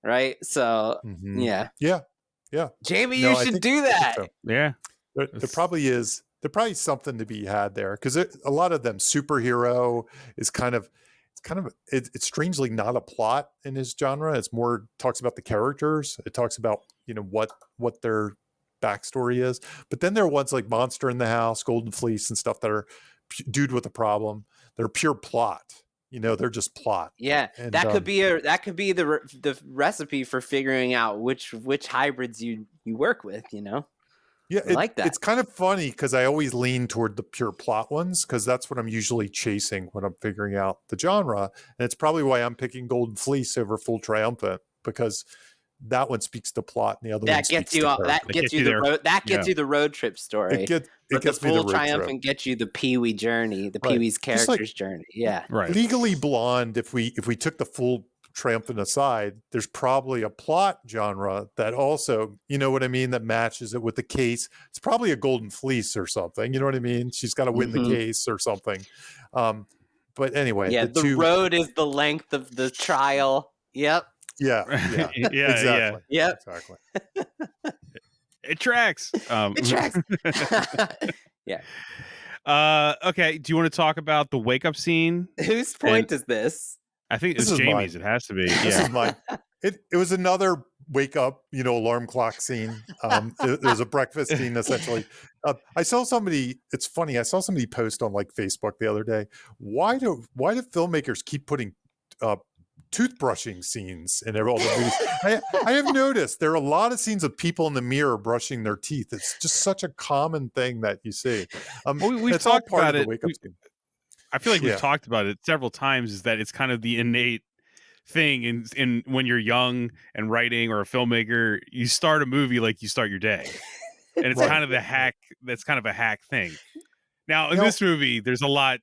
right? So yeah. Jamie, you should do that. So. Yeah, there probably is. There's probably something to be had there because a lot of them, superhero is it's strangely not a plot in his genre. It's more talks about the characters. It talks about what their backstory is. But then there are ones like Monster in the House, Golden Fleece, and stuff that are dude with a problem. They're pure plot. They're just plot. Yeah, and that could be the recipe for figuring out which hybrids you work with. Yeah, I like that. It's kind of funny because I always lean toward the pure plot ones because that's what I'm usually chasing when I'm figuring out the genre. And it's probably why I'm picking Golden Fleece over Full Triumphant, because that one speaks to plot and the other one speaks to character. That gets you the road trip story. But the Full Triumphant gets you the Pee-wee journey, the Pee-wee's character's journey. Yeah. Right. Legally Blonde, if we took the Full Triumphant aside, there's probably a plot genre that also, that matches it with the case. It's probably a Golden Fleece or something. You know what I mean? She's got to win the case or something. But anyway, the road is the length of the trial. Yep. Yeah. Exactly. Yep. Exactly. It tracks. It tracks. Yeah. Okay. Do you want to talk about the wake up scene? Whose point is this? I think it's Jamie's. It has to be. This is mine. It was another wake up, alarm clock scene. It was a breakfast scene essentially. I saw somebody. It's funny. I saw somebody post on like Facebook the other day. Why do filmmakers keep putting toothbrushing scenes in all the movies? I have noticed there are a lot of scenes of people in the mirror brushing their teeth. It's just such a common thing that you see. We've talked about it. I feel like Yeah. we've talked about it several times, is that it's kind of the innate thing in when you're young and writing or a filmmaker, you start a movie like you start your day. And it's Right. kind of the hack. That's kind of a hack thing. Now in this movie, there's a lot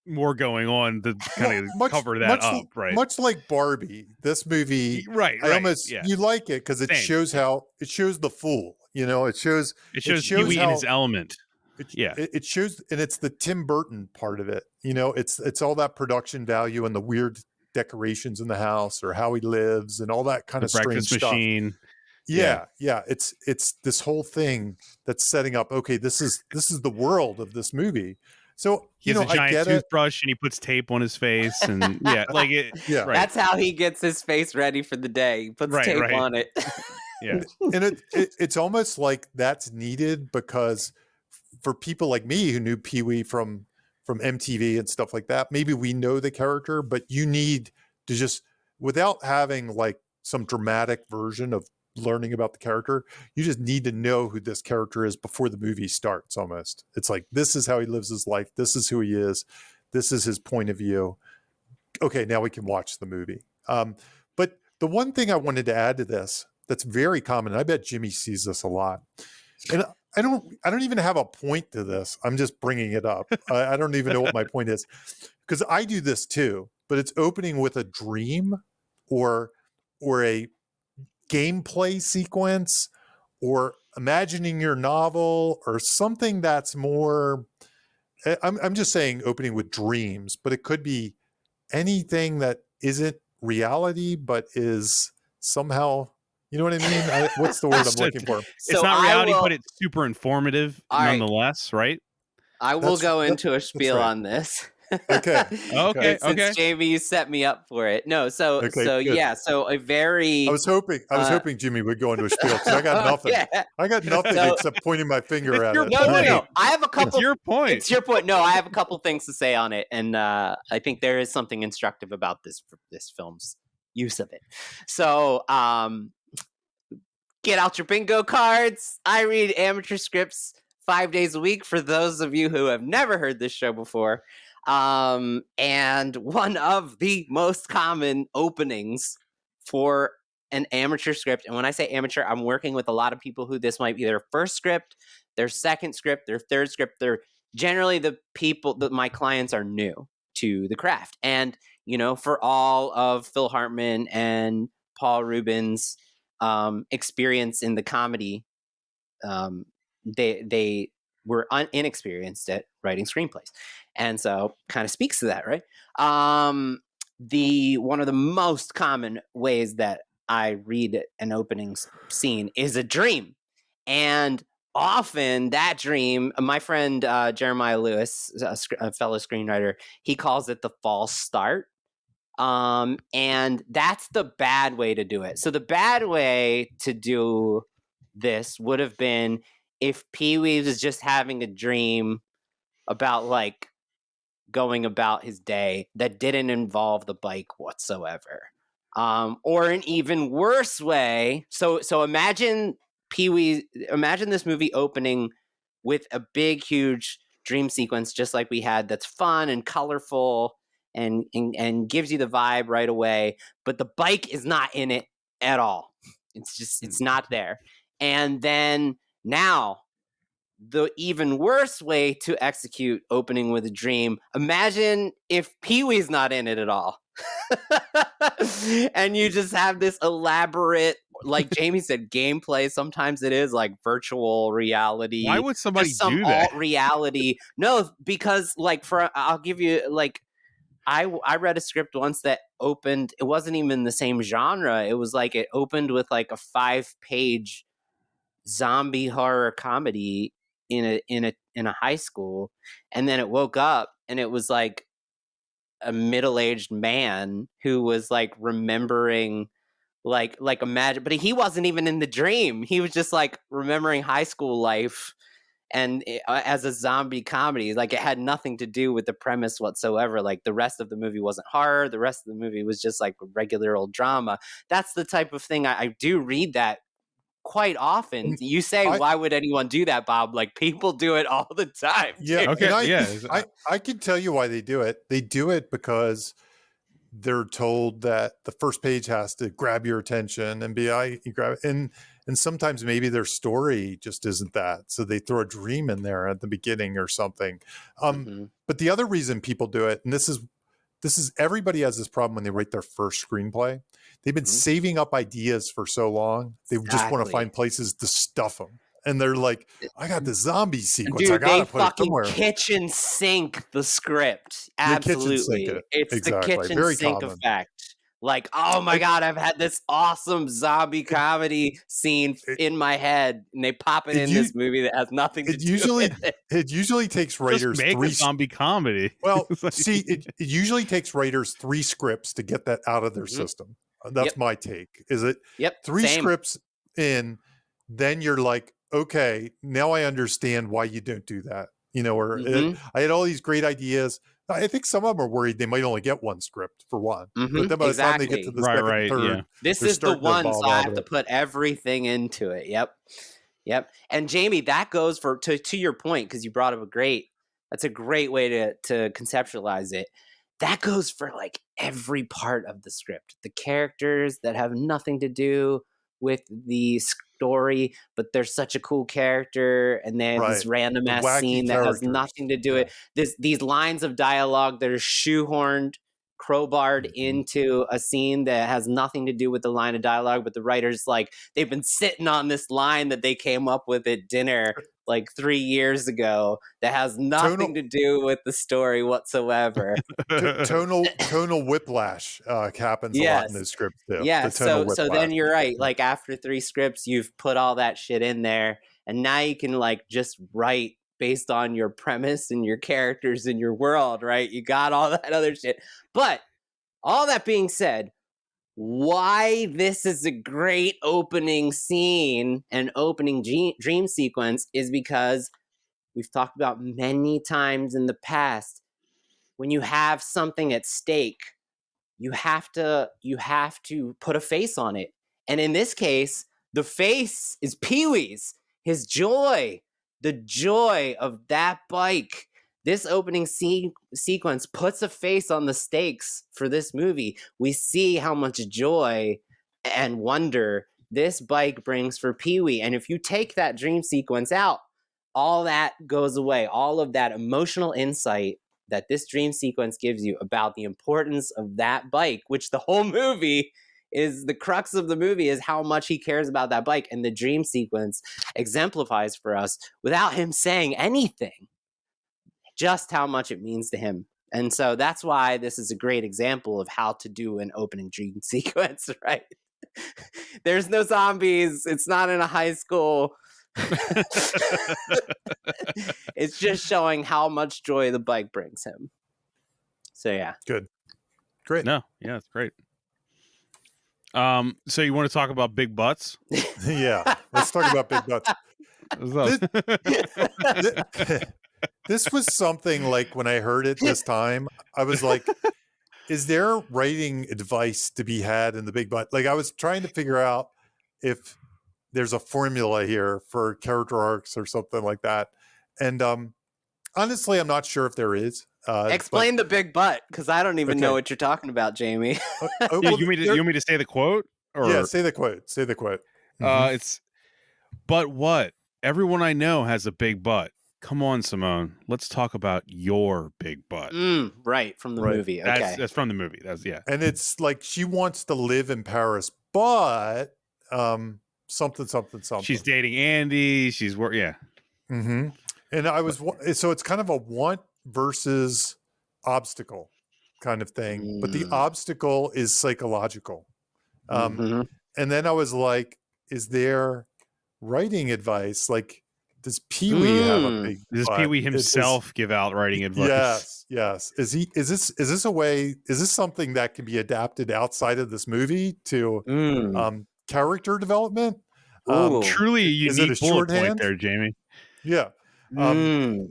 more going on to kind of cover that up, right? Much like Barbie, this movie, Right, yeah. you like it because it Same, shows it shows the fool. It shows Pee-wee in his element. It shows, and it's the Tim Burton part of it. It's all that production value and the weird decorations in the house or how he lives and all that kind of strange breakfast machine. stuff. Yeah. It's this whole thing that's setting up. Okay, this is the world of this movie. So he has a giant I get toothbrush and he puts tape on his face, and like it. Yeah, right. That's how he gets his face ready for the day. He puts tape on it. Yeah, and it's almost like that's needed because for people like me who knew Pee-wee from MTV and stuff like that, maybe we know the character, but you need to just, without having like some dramatic version of learning about the character, you just need to know who this character is before the movie starts. Almost, it's like, this is how he lives his life, this is who he is, this is his point of view. Okay, now we can watch the movie. But the one thing I wanted to add to this that's very common, and I bet Jimmy sees this a lot, and I don't even have a point to this, I'm just bringing it up. I don't even know what my point is, because I do this too, but it's opening with a dream or a gameplay sequence or imagining your novel or something that's more, I'm just saying opening with dreams, but it could be anything that isn't reality but is somehow, you know what I mean? What's the word I'm looking for? It's not reality, but it's super informative nonetheless, right? I will go into a spiel on this. Okay. Since Jamie, you set me up for it. No, so a very. I was hoping Jimmy would go into a spiel because I got nothing. I got nothing except pointing my finger at it. No. I have a couple. It's your point. It's your point. No, I have a couple things to say on it, and I think there is something instructive about this film's use of it. So, get out your bingo cards. I read amateur scripts 5 days a week. For those of you who have never heard this show before. And one of the most common openings for an amateur script, and when I say amateur, I'm working with a lot of people who this might be their first script, their second script, their third script. They're generally the people that my clients are new to the craft. And, for all of Phil Hartman and Paul Reubens' experience in the comedy, they were inexperienced at writing screenplays. And so kind of speaks to that, right? One of the most common ways that I read an opening scene is a dream. And often that dream, my friend Jeremiah Lewis, a fellow screenwriter, he calls it the false start. And that's the bad way to do it. So the bad way to do this would have been if Pee-wee was just having a dream about like going about his day that didn't involve the bike whatsoever. Or an even worse way. So imagine imagine this movie opening with a big, huge dream sequence, just like we had, that's fun and colorful and gives you the vibe right away. But the bike is not in it at all. It's not there. And then now, the even worse way to execute opening with a dream, imagine if Pee-wee's not in it at all. And you just have this elaborate, like Jamie said, gameplay. Sometimes it is like virtual reality. Why would somebody do that? Alt reality. No, because I'll give you I read a script once that opened, it wasn't even the same genre. It was like it opened with like a 5-page zombie horror comedy in a high school, and then it woke up and it was like a middle-aged man who was like remembering like imagine, but he wasn't even in the dream. He was just like remembering high school life, and as a zombie comedy, like it had nothing to do with the premise whatsoever. Like the rest of the movie wasn't horror, the rest of the movie was just like regular old drama. That's the type of thing I do read that quite often. You say, why would anyone do that, Bob? Like people do it all the time. Yeah. Okay. I can tell you why they do it. They do it because they're told that the first page has to grab your attention and you grab it. And sometimes maybe their story just isn't that. So they throw a dream in there at the beginning or something. But the other reason people do it, and this is everybody has this problem when they write their first screenplay. They've been saving up ideas for so long. They just want to find places to stuff them. And they're like, I got the zombie sequence. Dude, I got to they put it fucking somewhere. kitchen sink the script. They kitchen sink Absolutely. it. It's Exactly. the kitchen Very sink common. effect. Like, oh my God, I've had this awesome zombie comedy scene in my head, and they pop it in this movie that has nothing to do with it. It usually takes writers Just make three a zombie comedy. Well, It's like- see, it usually takes writers 3 scripts to get that out of their system. That's my take. Is it 3 same. scripts in, then you're like, okay, now I understand why you don't do that. You know, or I had all these great ideas. I think some of them are worried they might only get 1 script for one. But then by the time they get to the second, third, this they're is the starting to one, evolve so I out have of to it. put everything into it. Yep. And Jamie, that goes to your point, because you brought up that's a great way to conceptualize it. That goes for like every part of the script. The characters that have nothing to do with the story, but they're such a cool character, and they have this random The ass wacky scene that has characters. nothing to do with these lines of dialogue that are shoehorned, crowbarred into a scene that has nothing to do with the line of dialogue, but the writers, like, they've been sitting on this line that they came up with at dinner like 3 years ago that has nothing to do with the story whatsoever. Tonal whiplash happens a lot in those scripts too. Yeah, The tonal so then whiplash. you're right. Like, after 3 scripts, you've put all that shit in there, and now you can like just write based on your premise and your characters and your world, right? You got all that other shit. But all that being said, why this is a great opening scene and opening dream sequence is because we've talked about many times in the past, when you have something at stake, you have to put a face on it. And in this case, the face is Pee-wee's, his joy, the joy of that bike. This opening sequence puts a face on the stakes for this movie. We see how much joy and wonder this bike brings for Pee-wee. And if you take that dream sequence out, all that goes away. All of that emotional insight that this dream sequence gives you about the importance of that bike, which the whole movie is, the crux of the movie is how much he cares about that bike. And the dream sequence exemplifies for us, without him saying anything, just how much it means to him. And so that's why this is a great example of how to do an opening dream sequence, right? There's no zombies. It's not in a high school. It's just showing how much joy the bike brings him. So yeah. Good. Great. No, yeah, it's great. So you want to talk about big butts? Yeah. Let's talk about big butts. This was something like, when I heard it this time, I was like, is there writing advice to be had in the big butt? Like, I was trying to figure out if there's a formula here for character arcs or something like that. And honestly, I'm not sure if there is. Explain the big butt, because I don't even know what you're talking about, Jamie. You want me to say the quote? Or? Yeah, say the quote. Say the quote. It's, but what? Everyone I know has a big butt. Come on, Simone. Let's talk about your big butt. Right, from the movie. Okay. That's from the movie. That's And it's like, she wants to live in Paris, but something. She's dating Andy. And I was, so it's kind of a want versus obstacle kind of thing, but the obstacle is psychological. And then I was like, is there writing advice? Like, does Pee-wee have a big butt? Does Pee-wee himself give out writing advice? Yes. Is this something that can be adapted outside of this movie to character development? Truly a unique bullet point there, Jamie. Yeah. And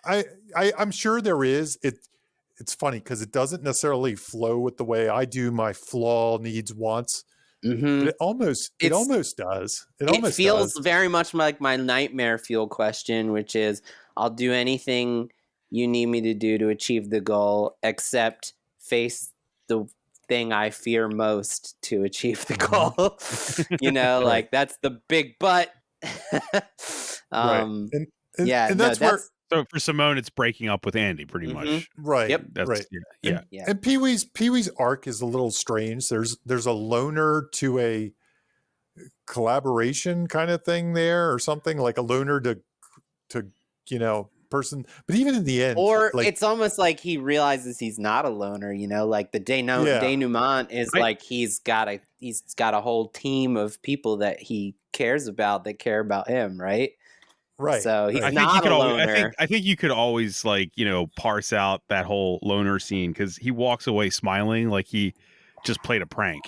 I'm sure there is. It's funny because it doesn't necessarily flow with the way I do my flaw, needs, wants. But it almost does. It feels very much like my nightmare fuel question, which is, I'll do anything you need me to do to achieve the goal, except face the thing I fear most to achieve the goal. Like that's the big butt. Right. And no, that's where So for Simone, it's breaking up with Andy, pretty much. right. Yep. That's right. yeah. And Pee-wee's arc is a little strange. There's a loner to a collaboration kind of thing there, or something like a loner to person. But even in the end, or like, it's almost like he realizes he's not a loner. Like the denouement is like he's got a whole team of people that he cares about that care about him, right? right. So he's right. not a loner. I think you could always parse out that whole loner scene because he walks away smiling like he just played a prank.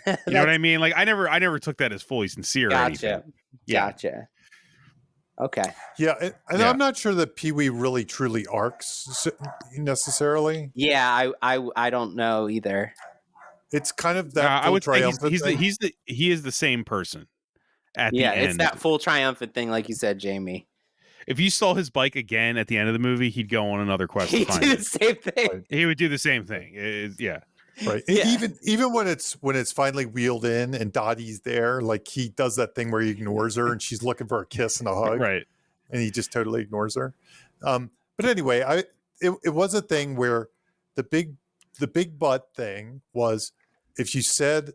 You know what I mean? Like I never took that as fully sincere or anything. Gotcha. Okay. Yeah, and I'm not sure that Pee-wee really truly arcs necessarily. Yeah, I don't know either. It's kind of that I would say triumphant thing. he is the same person at the end. Yeah, it's that full triumphant thing, like you said, Jamie. If you stole his bike again at the end of the movie, he'd go on another quest to find He'd it. do the same thing. Right. He would do the same thing. Right. Yeah. Even when it's finally wheeled in and Dottie's there, like he does that thing where he ignores her and she's looking for a kiss and a hug. Right. And he just totally ignores her. But anyway, it was a thing where the big butt thing was, if you said,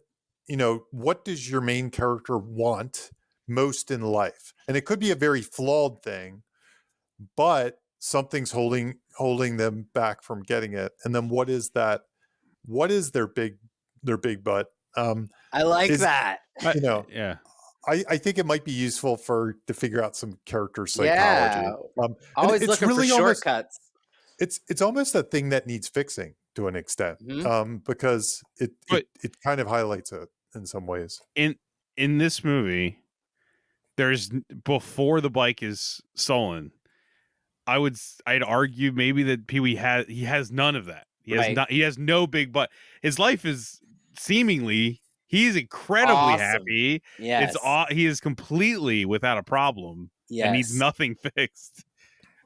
what does your main character want most in life? And it could be a very flawed thing, but something's holding them back from getting it. And then what is that? What is their big butt? I like that. Yeah. I think it might be useful to figure out some character psychology. Yeah. Always it's looking really for shortcuts. It's almost a thing that needs fixing to an extent, because it kind of highlights it in some ways. In this movie, before the bike is stolen, I'd argue maybe that Pee-wee has none of that. He has no big butt. His life is seemingly, he's incredibly awesome. Happy. Yes. He is completely without a problem. Yes. And needs nothing fixed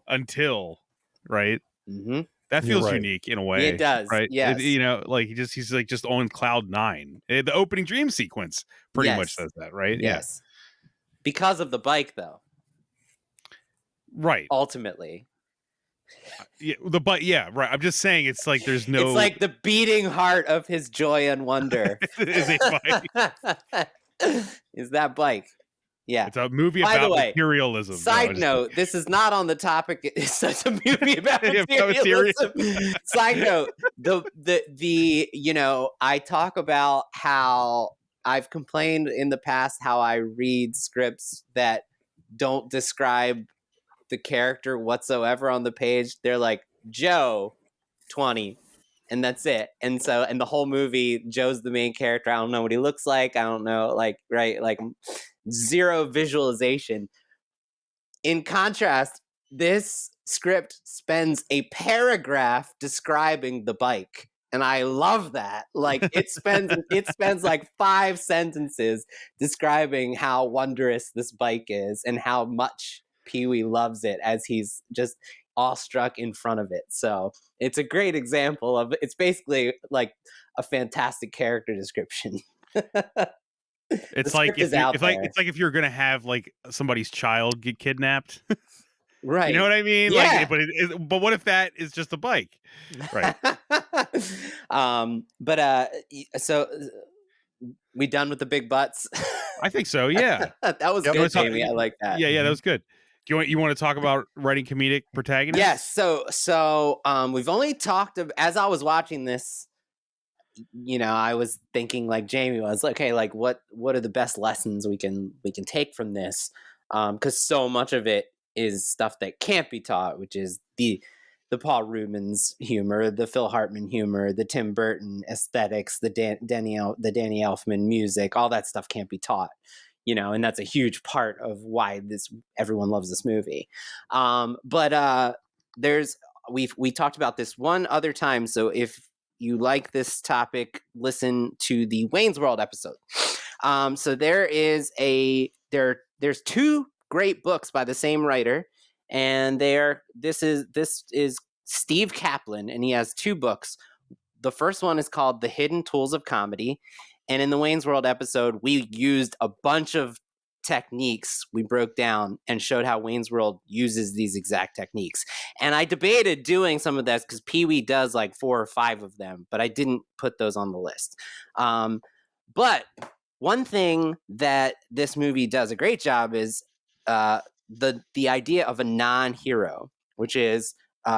until, right? Mm-hmm. That feels unique in a way. It does, right? yes. He's like just on cloud 9. The opening dream sequence pretty much says that, right? Yes. Yeah. Because of the bike, though. Right. Ultimately. Yeah, right. I'm just saying it's like there's no. It's like the beating heart of his joy and wonder. Is a bike. Is that bike? Yeah. It's a movie By about the way, materialism. Side note, this is not on the topic. It's such a movie about materialism. Side note, I talk about how I've complained in the past how I read scripts that don't describe the character whatsoever on the page. They're like, Joe, 20, and that's it. And the whole movie, Joe's the main character. I don't know what he looks like. I don't know, zero visualization. In contrast, this script spends a paragraph describing the bike. And I love that. Like it spends like 5 sentences describing how wondrous this bike is and how much Pee-wee loves it as he's just awestruck in front of it. So it's a great example of, it's basically like a fantastic character description. It's like if you're gonna have like somebody's child get kidnapped, right? You know what I mean? Yeah. Like, but what if that is just a bike, right? So we done with the big butts? I think so. Yeah, that was good, Jamie. I like that. Yeah, that was good. You want to talk about writing comedic protagonists? Yes. So we've only talked as I was watching this. I was thinking like Jamie was like, okay, like what are the best lessons we can take from this? Because so much of it is stuff that can't be taught, which is the Paul Reubens humor, the Phil Hartman humor, the Tim Burton aesthetics, the Danny Elfman music. All that stuff can't be taught, and that's a huge part of why everyone loves this movie. But we talked about this one other time, so if you like this topic, listen to the Wayne's World episode. So there's 2 great books by the same writer, and this is Steve Kaplan, and he has 2 books. The first one is called The Hidden Tools of Comedy. And in the Wayne's World episode, we used a bunch of techniques we broke down and showed how Wayne's World uses these exact techniques. And I debated doing some of this because Pee-wee does like 4 or 5 of them, but I didn't put those on the list. But one thing that this movie does a great job is the idea of a non-hero, which is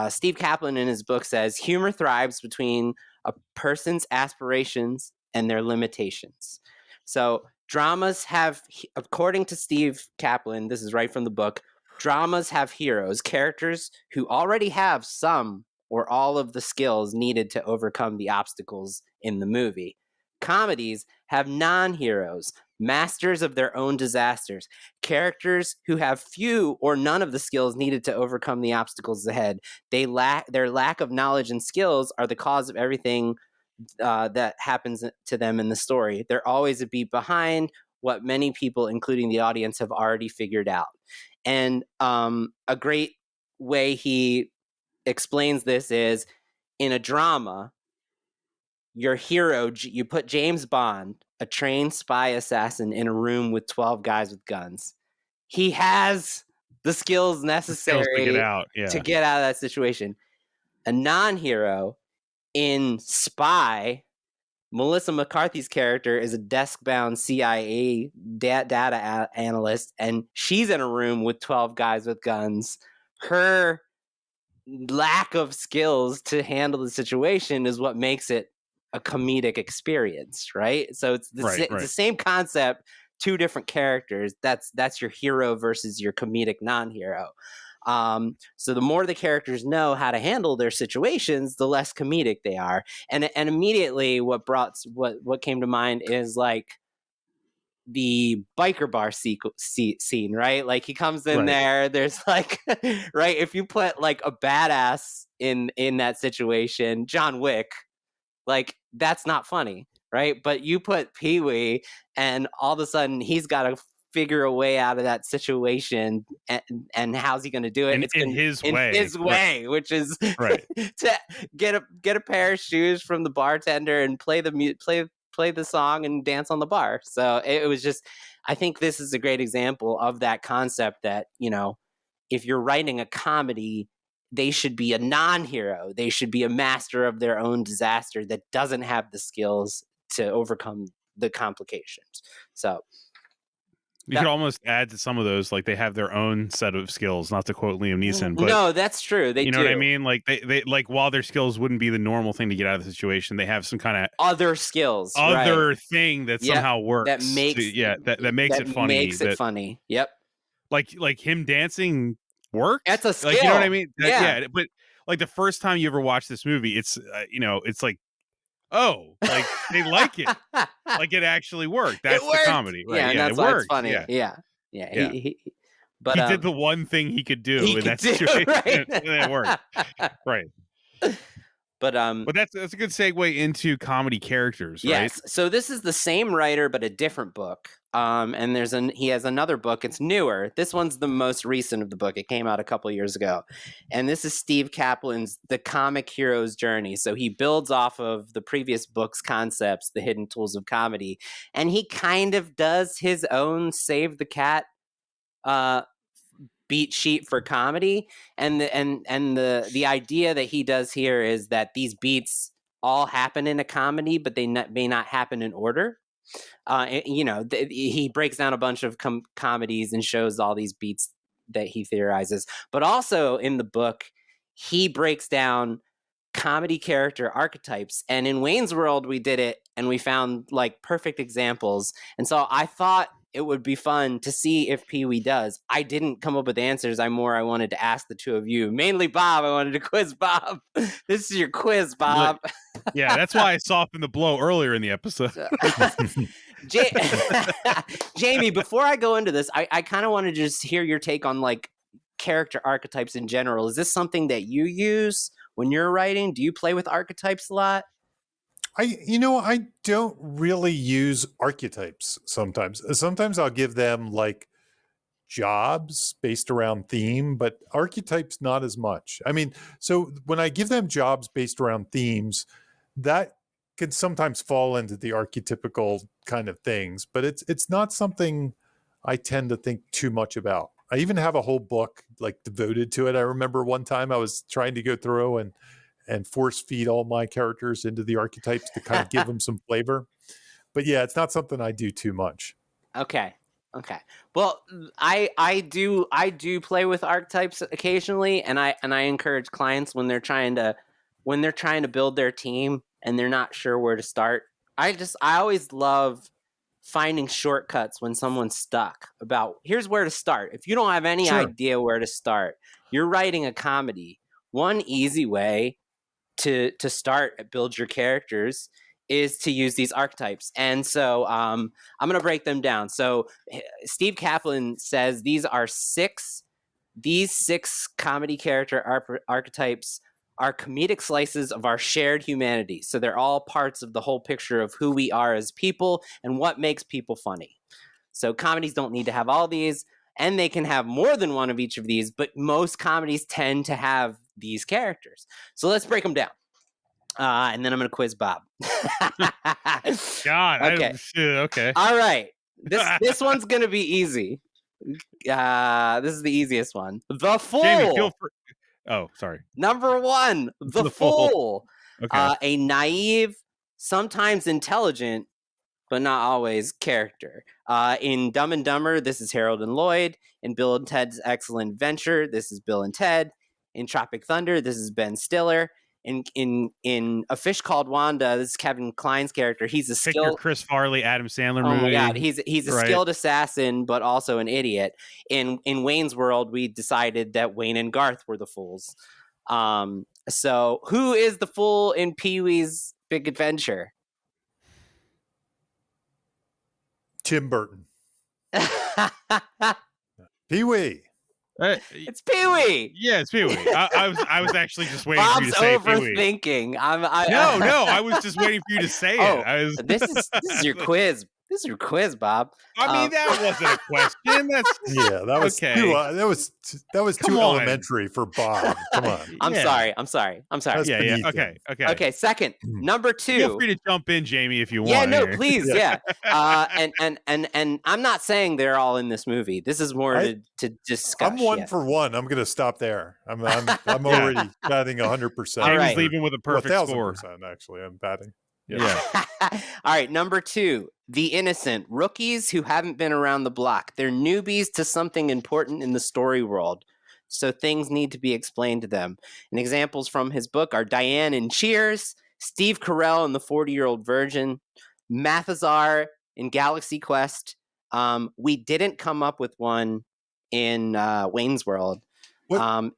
Steve Kaplan in his book says humor thrives between a person's aspirations and their limitations. So dramas have, according to Steve Kaplan, this is right from the book, dramas have heroes, characters who already have some or all of the skills needed to overcome the obstacles in the movie. Comedies have non-heroes, masters of their own disasters, characters who have few or none of the skills needed to overcome the obstacles ahead. Their lack of knowledge and skills are the cause of everything that happens to them in the story. They're always a beat behind what many people, including the audience, have already figured out. And a great way he explains this is in a drama, your hero, you put James Bond, a trained spy assassin, in a room with 12 guys with guns. He has the skills necessary to get out. Yeah. To get out of that situation. A non-hero in Spy, Melissa McCarthy's character is a desk-bound CIA data analyst, and she's in a room with 12 guys with guns. Her lack of skills to handle the situation is what makes it a comedic experience, right? So it's it's the same concept, 2 different characters. That's your hero versus your comedic non-hero. So the more the characters know how to handle their situations, the less comedic they are. And immediately what came to mind is like the biker bar scene, right? Like he comes in there, there's like, right? If you put like a badass in that situation, John Wick, like that's not funny, right? But you put Pee-wee and all of a sudden he's got to figure a way out of that situation, and how's he going to do it? In his way, which is to get a pair of shoes from the bartender and play the song and dance on the bar. So it was just, I think this is a great example of that concept that, you know, if you're writing a comedy, they should be a non-hero. They should be a master of their own disaster that doesn't have the skills to overcome the complications. So you could almost add to some of those, like they have their own set of skills, not to quote Liam Neeson. But no, that's true. They you know what I mean? Like they like, while their skills wouldn't be the normal thing to get out of the situation, they have some kind of other skills, thing that somehow works. That makes that makes it funny. Makes it funny. Yep. Like him dancing works. That's a skill. Like, you know what I mean? Yeah. But like the first time you ever watch this movie, it's it's like, oh, like they like it. Like it actually worked. That's the comedy. Right? Yeah, that's why it's funny. Yeah. But he did the one thing he could do in that situation. Right. And it worked. Right. But that's a good segue into comedy characters, right? Yes. So this is the same writer but a different book. And he has another book. It's newer. This one's the most recent of the book. It came out a couple years ago. And this is Steve Kaplan's The Comic Hero's Journey. So he builds off of the previous book's concepts, The Hidden Tools of Comedy, and he kind of does his own Save the Cat beat sheet for comedy. And the idea that he does here is that these beats all happen in a comedy, but they may not happen in order. He breaks down a bunch of comedies and shows all these beats that he theorizes. But also in the book, he breaks down comedy character archetypes. And in Wayne's World, we did it and we found like perfect examples. And so I thought it would be fun to see if Pee-wee does. I didn't come up with answers. I wanted to ask the two of you, mainly Bob. I wanted to quiz Bob. This is your quiz, Bob. Yeah, that's why I softened the blow earlier in the episode. Jamie, before I go into this, I kind of want to just hear your take on like character archetypes in general. Is this something that you use when you're writing? Do you play with archetypes a lot? I don't really use archetypes sometimes. Sometimes I'll give them like jobs based around theme, but archetypes not as much. I mean, so when I give them jobs based around themes, that can sometimes fall into the archetypical kind of things, but it's not something I tend to think too much about. I even have a whole book like devoted to it. I remember one time I was trying to go through and force feed all my characters into the archetypes to kind of give them some flavor. But yeah, it's not something I do too much. Okay. Well, I do play with archetypes occasionally, and I encourage clients when they're trying to build their team and they're not sure where to start. I always love finding shortcuts when someone's stuck about here's where to start. If you don't have any idea where to start, you're writing a comedy. One easy way to start build your characters is to use these archetypes. And so I'm going to break them down. So Steve Kaplan says these six comedy character archetypes are comedic slices of our shared humanity. So they're all parts of the whole picture of who we are as people and what makes people funny. So comedies don't need to have all these, and they can have more than one of each of these, but most comedies tend to have these characters. So let's break them down. And then I'm going to quiz Bob. God. Okay. Okay. All right. This one's going to be easy. This is the easiest one. The Fool. Jamie, feel free. Oh, sorry. Number one, the Fool. Fool. Okay. A naive, sometimes intelligent, but not always character. In Dumb and Dumber, this is Harold and Lloyd. In Bill and Ted's Excellent Adventure, this is Bill and Ted. In Tropic Thunder, this is Ben Stiller. In A Fish Called Wanda, this is Kevin Kline's character. He's a Pick your Chris Farley, Adam Sandler movie. Oh my God, he's a skilled assassin, but also an idiot. In Wayne's World, we decided that Wayne and Garth were the fools. So who is the fool in Pee-wee's Big Adventure? Tim Burton. Pee-wee. It's Pee-wee. Yeah, it's Pee-wee. I was actually just waiting for you Bob's to say Pee-wee. overthinking. No, I was just waiting for you to say it. This is your quiz. This is your quiz, Bob. I mean, that wasn't a question. That was okay. That was too elementary for Bob. Come on. I'm sorry. That's Yeah. beneath Okay. Second, number two. Feel free to jump in, Jamie, if you want. Yeah, no, here. please, yeah. And I'm not saying they're all in this movie. This is more to discuss. I'm one for one. I'm going to stop there. I'm already batting 100%. All right. Jamie's leaving with a perfect score. 1,000%, actually, I'm batting. Yeah. All right, number two, the innocent. Rookies who haven't been around the block. They're newbies to something important in the story world, so things need to be explained to them. And examples from his book are Diane in Cheers, Steve Carell in The 40-Year-Old Virgin, Mathazar in Galaxy Quest. We didn't come up with one in Wayne's World. Go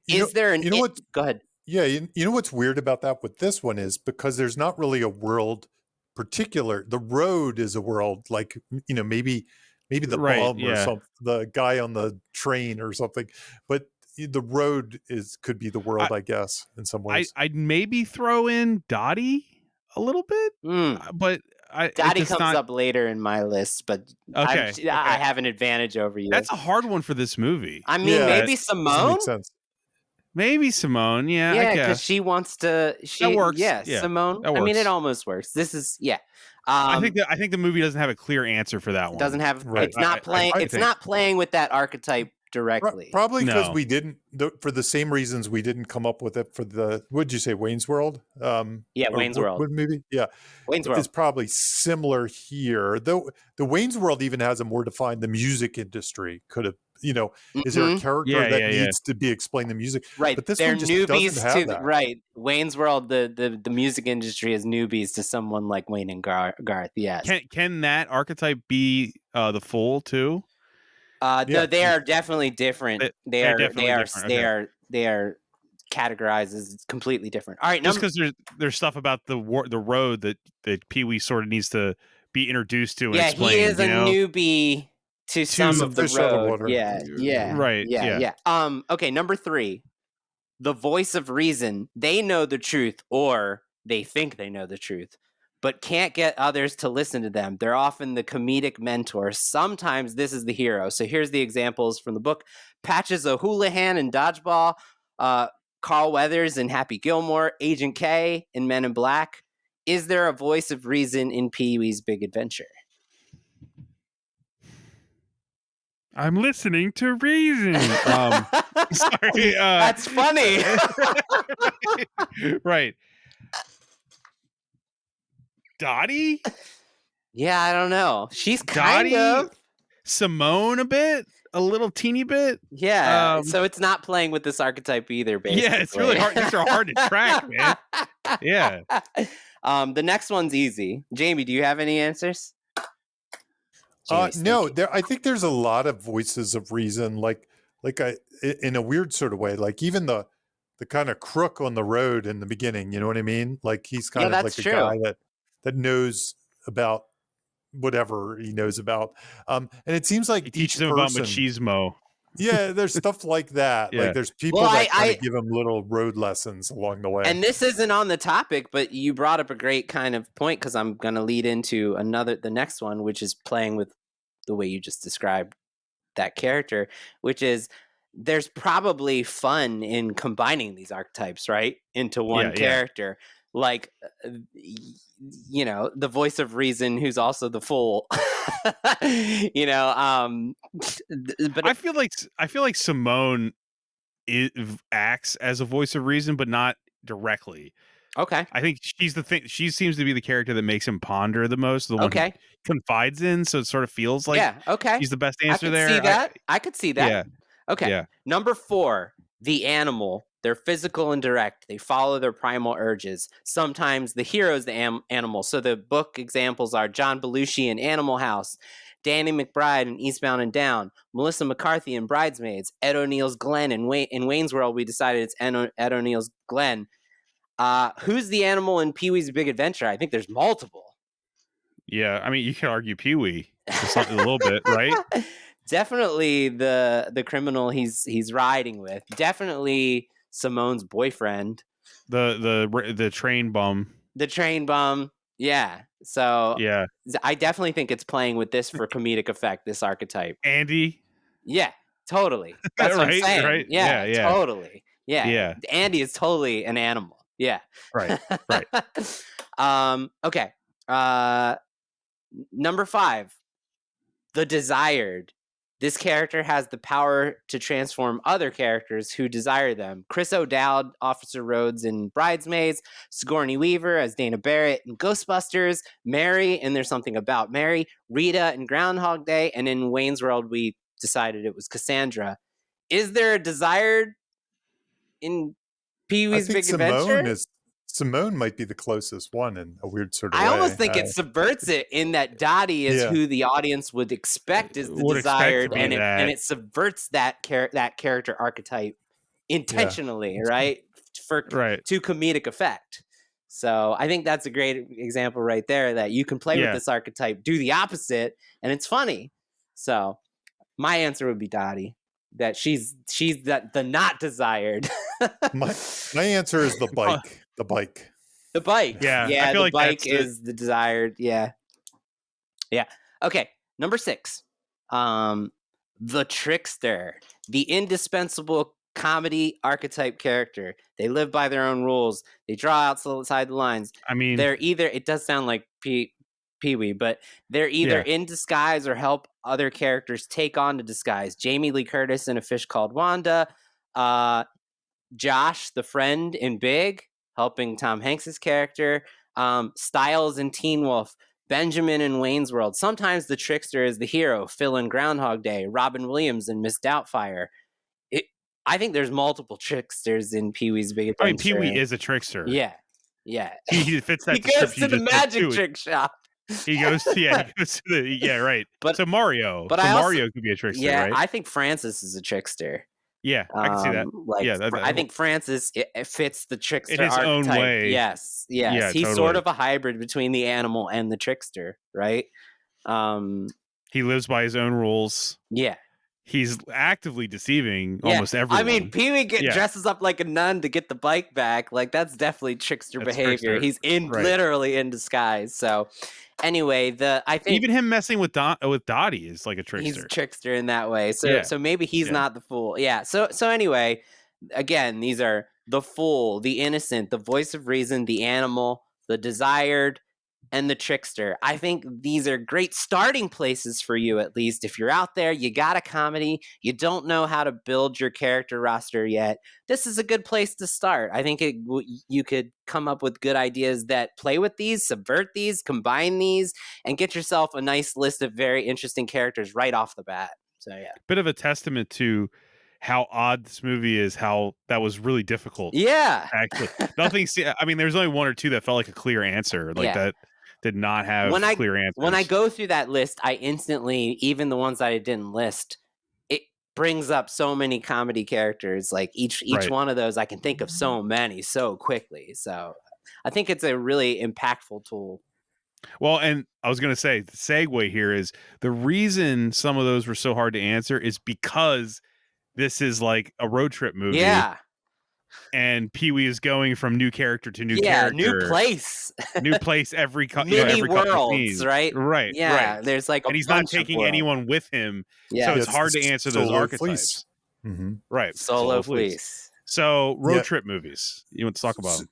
ahead. Yeah, you know what's weird about that with this one is because there's not really a world particular. The road is a world, like, maybe the bomb or something, the guy on the train or something. But the road could be the world, I guess, in some ways. I'd maybe throw in Dottie a little bit, but Dottie comes up later in my list, but I have an advantage over you. That's a hard one for this movie. I mean, maybe Simone. Makes sense. Maybe Simone, yeah, because she wants to. That works. Yeah, Simone. I mean, it almost works. This is I think the movie doesn't have a clear answer for that one. It doesn't have. Right. It's not playing. It's not playing with that archetype directly. Probably because we didn't, for the same reasons we didn't come up with it for the. What did you say, Wayne's World? Wayne's World. What movie? Yeah, Wayne's World. It's probably similar here, though. The Wayne's World even has a more defined. The music industry could have. Is there a character that needs to be explained the music? Right. But this they're one just newbies doesn't have that. Right. Wayne's World, the music industry is newbies to someone like Wayne and Garth. Yes. Can that archetype be the Fool too? No, they are definitely different. They are categorized as completely different. All right. Just because there's stuff about the road that Pee-wee sort of needs to be introduced to and explained. He is a newbie to some of the road. Yeah. Okay, number 3. The voice of reason. They know the truth, or they think they know the truth, but can't get others to listen to them. They're often the comedic mentor. Sometimes this is the hero. So here's the examples from the book. Patches O'Houlihan in Dodgeball, Carl Weathers in Happy Gilmore, Agent K in Men in Black, Is there a voice of reason in Pee-wee's Big Adventure? I'm listening to reason. Sorry. That's funny. Right. Dottie? Yeah, I don't know. She's kind Dottie? of. Simone a bit? A little teeny bit? Yeah. So it's not playing with this archetype either, basically. Yeah, it's really hard. These are hard to track, man. Yeah. The next one's easy. Jamie, do you have any answers? No, I think there's a lot of voices of reason, in a weird sort of way. Like even the kind of crook on the road in the beginning, you know what I mean? Like he's kind of like a guy that knows about whatever he knows about. And it seems like he teaches him about machismo. Yeah, there's stuff like that. Yeah. Like there's people that kind of give him little road lessons along the way. And this isn't on the topic, but you brought up a great kind of point, because I'm going to lead into the next one, which is playing with the way you just described that character, which is there's probably fun in combining these archetypes, right, into one character. Like, you know, the voice of reason who's also the fool. You know, but I feel like Simone acts as a voice of reason, but not directly. Okay. I think she's the thing. She seems to be the character that makes him ponder the most. The one he confides in, so it sort of feels like she's the best answer there. I could see that. Yeah. Okay. Yeah. Number 4, the animal. They're physical and direct. They follow their primal urges. Sometimes the hero's the animal. So the book examples are John Belushi in Animal House, Danny McBride in Eastbound and Down, Melissa McCarthy in Bridesmaids, Ed O'Neill's Glenn in Wayne's World. We decided it's Ed O'Neill's Glenn. Who's the animal in Pee-wee's Big Adventure? I think there's multiple. Yeah, I mean, you could argue Pee-wee a little bit, right? Definitely the criminal he's riding with. Definitely Simone's boyfriend. The train bum. The train bum. Yeah. So yeah, I definitely think it's playing with this for comedic effect, this archetype. Andy. Yeah, totally. That's what I'm saying. Right. Yeah, totally. Yeah. Yeah. Andy is totally an animal. Yeah. Right. Okay. Number 5. The desired. This character has the power to transform other characters who desire them. Chris O'Dowd, Officer Rhodes in Bridesmaids, Sigourney Weaver as Dana Barrett in Ghostbusters, Mary, and There's Something About Mary, Rita in Groundhog Day, and in Wayne's World, we decided it was Cassandra. Is there a desired in Pee-wee's Big Adventure? Simone might be the closest one in a weird sort of way. I almost think it subverts it in that Dottie is who the audience would expect is the desired, and it subverts that character archetype intentionally, right? To comedic effect. So I think that's a great example right there, that you can play with this archetype, do the opposite, and it's funny. So my answer would be Dottie. That she's the not desired. my answer is the bike. The bike. The bike. Yeah. Yeah, the bike is the desired. Yeah. Yeah. Okay. Number 6. The trickster. The indispensable comedy archetype character. They live by their own rules. They draw outside the lines. I mean, they're either, it does sound like Pee-wee, but they're either in disguise or help other characters take on the disguise. Jamie Lee Curtis in A Fish Called Wanda. Josh, the friend in Big, helping Tom Hanks's character. Styles in Teen Wolf. Benjamin in Wayne's World. Sometimes the trickster is the hero. Phil in Groundhog Day. Robin Williams in Miss Doubtfire. I think there's multiple tricksters in Pee-wee's Big Adventure. I mean, Pee-wee is a trickster. Yeah. He fits that. He goes to the magic trick shop. He goes to the right. But so Mario, Mario could be a trickster. Yeah, right? I think Francis is a trickster. Yeah, I can see that. I think Francis it fits the trickster in his archetype. own way. Yes. Yeah, He's totally. sort of a hybrid between the animal and the trickster, right? He lives by his own rules. Yeah. He's actively deceiving almost everyone. I mean, Pee-wee dresses up like a nun to get the bike back. Like, that's definitely trickster behavior. He's literally in disguise. So, anyway, I think even him messing with Dottie is like a trickster. He's a trickster in that way. So maybe he's not the fool. Yeah. So anyway, again, these are the fool, the innocent, the voice of reason, the animal, The Desired, and The Trickster. I think these are great starting places for you, at least. If you're out there, you got a comedy, you don't know how to build your character roster yet, this is a good place to start. I think you could come up with good ideas that play with these, subvert these, combine these, and get yourself a nice list of very interesting characters right off the bat. So, yeah. Bit of a testament to how odd this movie is, how that was really difficult. Yeah. Actually, nothing. I mean, there's only one or two that felt like a clear answer. Like that did not have clear answers. When I go through that list, I instantly, even the ones that I didn't list, it brings up so many comedy characters. Like each one of those, I can think of so many so quickly. So I think it's a really impactful tool. Well, and I was going to say, the segue here is the reason some of those were so hard to answer is because this is like a road trip movie. Yeah. And Pee-wee is going from new character to new character. New place. New place every mini worlds, right? Right. Yeah. Right. There's like and he's not taking anyone with him. Yeah. So it's hard to answer those archetypes. Mm-hmm. Right. Solo fleece. So road trip movies. You want to talk about them?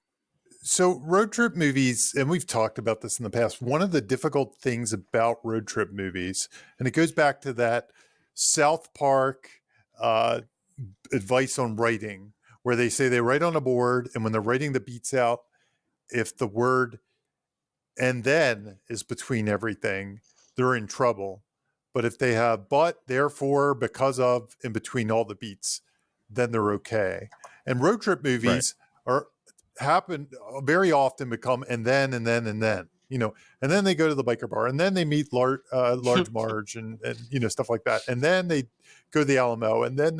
So road trip movies, and we've talked about this in the past, one of the difficult things about road trip movies, and it goes back to that South Park advice on writing, where they say they write on a board, and when they're writing the beats out, if the word "and then" is between everything, they're in trouble. But if they have "but," "therefore," "because of" in between all the beats, then they're okay. And road trip movies happen very often become "and then," and then, and then, and then they go to the biker bar, and then they meet Large Marge and stuff like that. And then they go to the Alamo, and then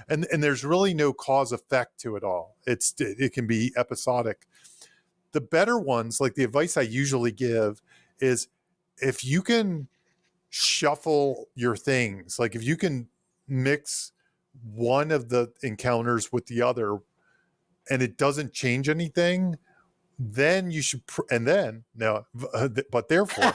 and there's really no cause effect to it all. It can be episodic. The better ones, like the advice I usually give, is if you can shuffle your things, like if you can mix one of the encounters with the other and it doesn't change anything, then you should, but therefore,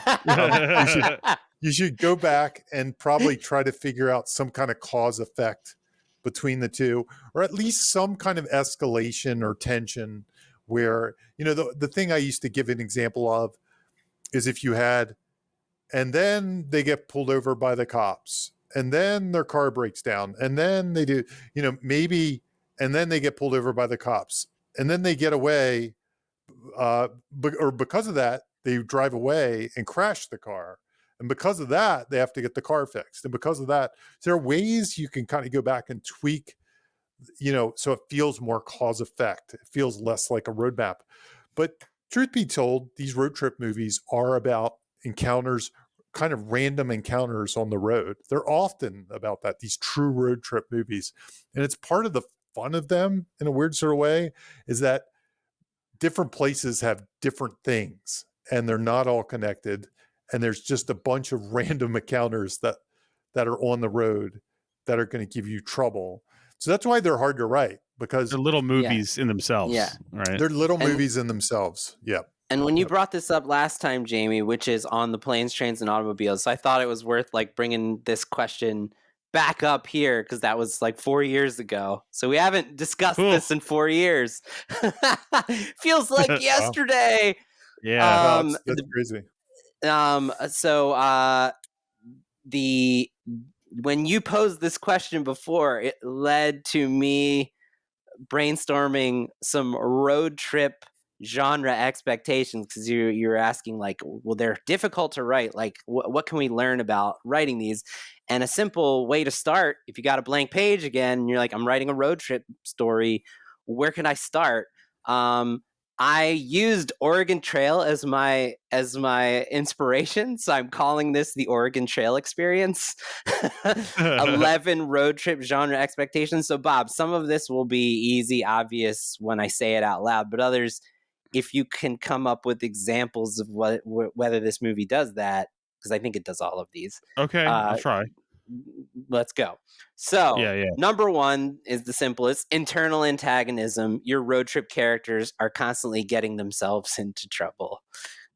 you should go back and probably try to figure out some kind of cause effect between the two, or at least some kind of escalation or tension where, the thing I used to give an example of is if you had, and then they get pulled over by the cops, and then their car breaks down, and then they do, maybe, and then they get pulled over by the cops, and then they get away, or because of that, they drive away and crash the car. And because of that, they have to get the car fixed. And because of that, there are ways you can kind of go back and tweak, so it feels more cause effect. It feels less like a roadmap. But truth be told, these road trip movies are about encounters, kind of random encounters on the road. They're often about that, these true road trip movies. And it's part of the fun of them in a weird sort of way, is that different places have different things and they're not all connected. And there's just a bunch of random encounters that are on the road that are going to give you trouble. So that's why they're hard to write, because they're little movies in themselves. Yeah. Right. They're little movies in themselves. Yeah. And when you brought this up last time, Jamie, which is on the planes, trains, and automobiles, I thought it was worth bringing this question back up here, because that was 4 years ago. So we haven't discussed this in 4 years. Feels like yesterday. Yeah. That's crazy. So when you posed this question before, it led to me brainstorming some road trip genre expectations, because you were asking well, they're difficult to write. What can we learn about writing these? And a simple way to start, if you got a blank page again, and you're I'm writing a road trip story, where can I start? I used Oregon Trail as my inspiration, so I'm calling this the Oregon Trail experience. 11 road trip genre expectations. So Bob, some of this will be easy, obvious when I say it out loud, but others, if you can come up with examples of whether this movie does that, because I think it does all of these. Okay, I'll try. Let's go. So, number one is the simplest: internal antagonism. Your road trip characters are constantly getting themselves into trouble.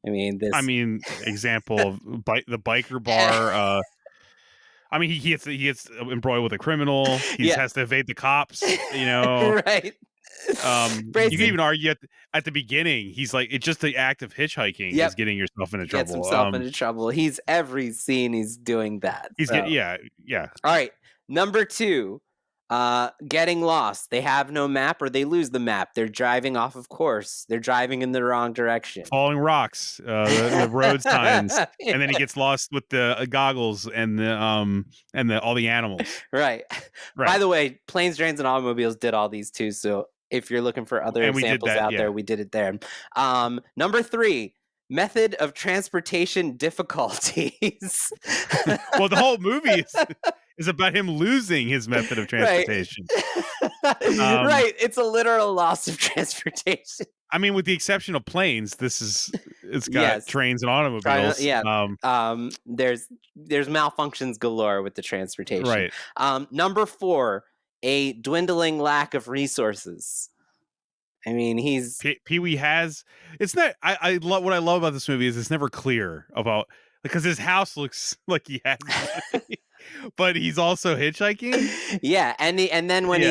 Example of the biker bar. He gets embroiled with a criminal. He has to evade the cops. Right. You can even argue at the beginning, he's like, it's just the act of hitchhiking is getting yourself into trouble. Gets himself into trouble. He's every scene he's doing that. He's so. yeah. All right, number 2, getting lost. They have no map, or they lose the map. They're driving off of course. They're driving in the wrong direction. Falling rocks, the road signs, and then he gets lost with the goggles and the all the animals. Right. By the way, Planes, Trains, and Automobiles did all these too. So if you're looking for other examples out there, we did it there. Number 3. Method of transportation difficulties. Well, the whole movie is about him losing his method of transportation. Right. It's a literal loss of transportation. I mean, with the exception of planes, it's got trains and automobiles. There's malfunctions galore with the transportation. Right. Number 4, a dwindling lack of resources. I mean, Pee-wee has. It's not. I love what I love about this movie is it's never clear about, because his house looks like he has money, but he's also hitchhiking. Yeah, and then when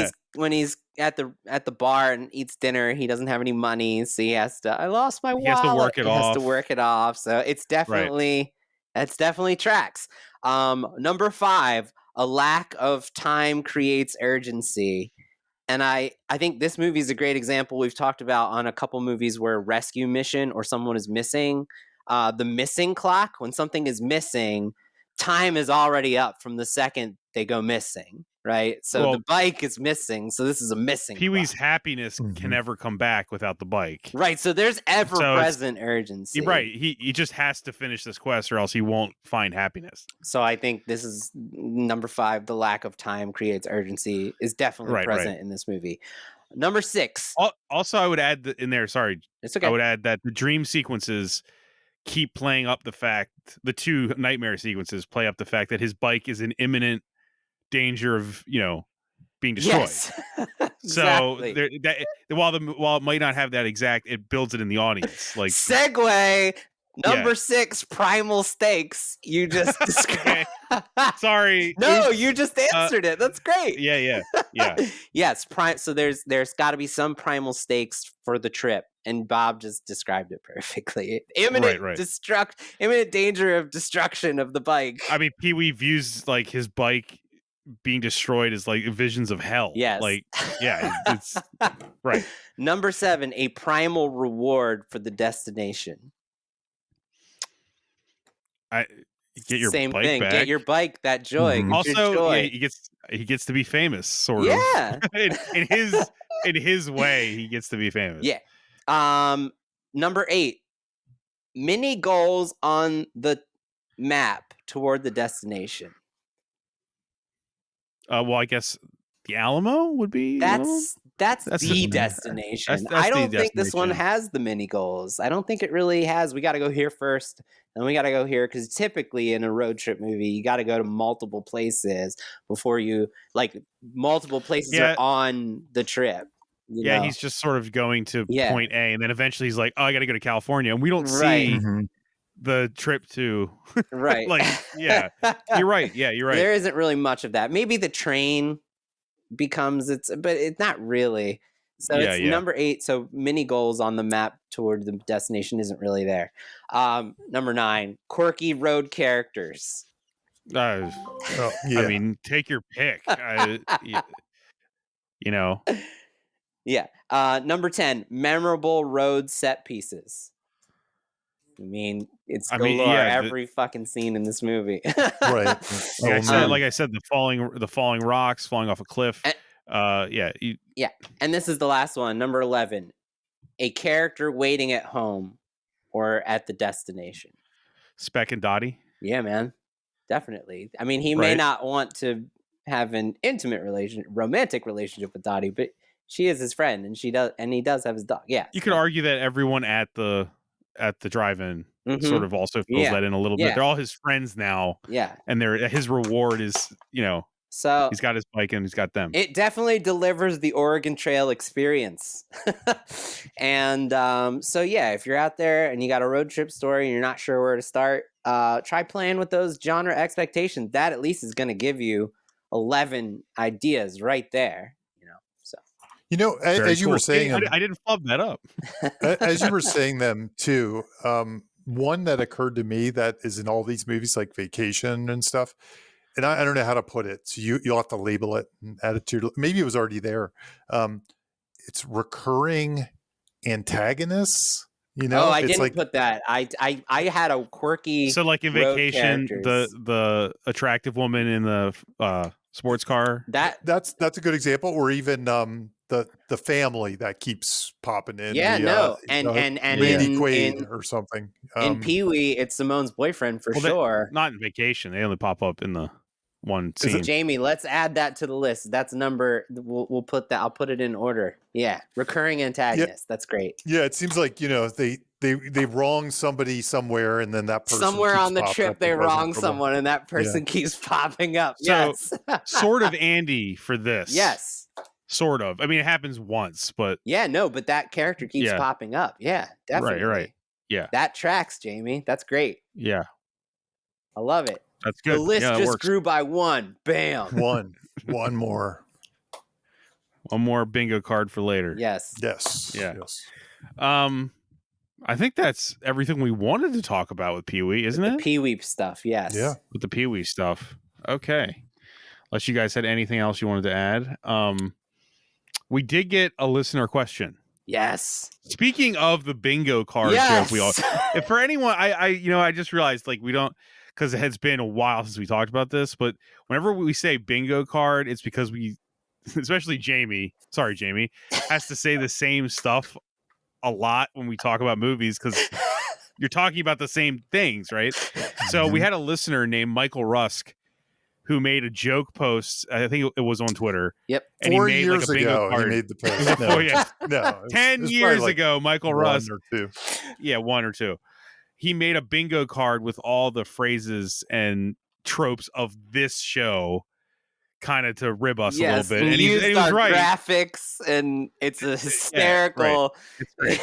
he's at the bar and eats dinner, he doesn't have any money, so he has to. I lost my wallet. He has to work it off. Has to work it off. So it's definitely that's definitely tracks. Number 5, a lack of time creates urgency. And I think this movie is a great example. We've talked about on a couple movies where rescue mission or someone is missing. The missing clock, when something is missing, time is already up from the second they go missing, right? So the bike is missing. So this is a missing Pee-wee's clock. happiness can never come back without the bike. Right. So there's ever-present urgency. Right. He just has to finish this quest or else he won't find happiness. So I think this is number 5. The lack of time creates urgency is definitely present in this movie. Number 6. Also, I would add in there, sorry. It's okay. I would add that the dream sequences keep playing up the fact, the 2 nightmare sequences play up the fact that his bike is in imminent danger of, being destroyed. Yes. Exactly. So while it might not have that exact, it builds it in the audience. Like segue. Number 6, primal stakes. You just described. Sorry. No, you just answered it. That's great. Yeah. Yes, so there's got to be some primal stakes for the trip, and Bob just described it perfectly. Imminent imminent danger of destruction of the bike. I mean, Pee-wee views like his bike being destroyed as like visions of hell. Yes. Like, it's right. Number 7, a primal reward for the destination. Get your Same bike thing. back. Get your bike. That joy. Mhm. Also, joy. he gets to be famous, sort of. Yeah. in his way, he gets to be famous. Yeah. Number 8, mini goals on the map toward the destination. Well, I guess the Alamo would be. That's the it. destination. That's I don't the think this one destination. has the mini goals. I don't think it really has. We got to go here first, and we got to go here, because typically in a road trip movie, you got to go to multiple places before multiple places are on the trip. You know? He's just sort of going to point A, and then eventually he's like, "Oh, I got to go to California," and we don't see the trip to right. You're right. Yeah, you're right. There isn't really much of that. Maybe the train becomes but it's not really. So it's number 8. So mini goals on the map toward the destination isn't really there. Number 9, quirky road characters. I mean, take your pick. Yeah. Number 10, memorable road set pieces. I mean, it's galore. Every fucking scene in this movie. Right. Like I said, the falling rocks, falling off a cliff. And this is the last one, number 11. A character waiting at home or at the destination. Speck and Dottie. Yeah, man. Definitely. I mean, he may not want to have an intimate romantic relationship with Dottie, but she is his friend, and he does have his dog. Yeah. You could argue that everyone at the drive-in sort of also fills that in a little bit. They're all his friends now. Yeah. And his reward is, so he's got his bike and he's got them. It definitely delivers the Oregon Trail experience. And if you're out there and you got a road trip story and you're not sure where to start, try playing with those genre expectations. That at least is going to give you 11 ideas right there. You know, Very as you cool. were saying, I didn't flub that up. as you were saying them too, one that occurred to me that is in all these movies like Vacation and stuff, and I don't know how to put it, so you'll have to label it and add it to, maybe it was already there. It's recurring antagonists. You know, Oh, I it's didn't like put that. I had a quirky. So like in road Vacation, characters. the attractive woman in the sports car. that's a good example, or even the family that keeps popping in. Yeah, The no, and Randy in Quaid or something. in Pee Wee, it's Simone's boyfriend for Well, sure. not in Vacation. They only pop up in the one Is scene. Jamie, let's add that to the list. That's number. We'll put that. I'll put it in order. Yeah, recurring antagonist. That's great. Yeah, it seems like, you know, they wrong somebody somewhere, and then that person Somewhere keeps on the popping trip, up they and causing wrong trouble. someone, and that person keeps popping up. So, Yes. Sort of Andy for this. Yes. Sort of. I mean, it happens once, but Yeah. No, but that character keeps Yeah. popping up. Yeah, definitely. right. Yeah. That tracks, Jamie. That's great. Yeah. I love it. That's good. The list Yeah, that just works. grew by one. Bam. One more. One more bingo card for later. Yes. Yes. Yeah. Yes. I think that's everything we wanted to talk about with Pee Wee, isn't The it? Pee Wee stuff. Yes. Yeah. With the Pee Wee stuff. Okay. Unless you guys had anything else you wanted to add. We did get a listener question. Yes. Speaking of the bingo card Yes. joke, we all if for anyone I just realized like we don't, because it has been a while since we talked about this, but whenever we say bingo card, it's because we, especially Jamie, has to say the same stuff a lot when we talk about movies because you're talking about the same things, right? So we had a listener named Michael Rusk who made a joke post. I think it was on Twitter. Yep. And 4 he made years like a bingo ago, card. he made the post. No, Yeah. no, 10 it's years probably like ago, Michael 1 Rusk. or 2. Yeah, 1 or 2. He made a bingo card with all the phrases and tropes of this show, kind of to rib us a little bit. And he used was our right. graphics, and it's a hysterical. It's great.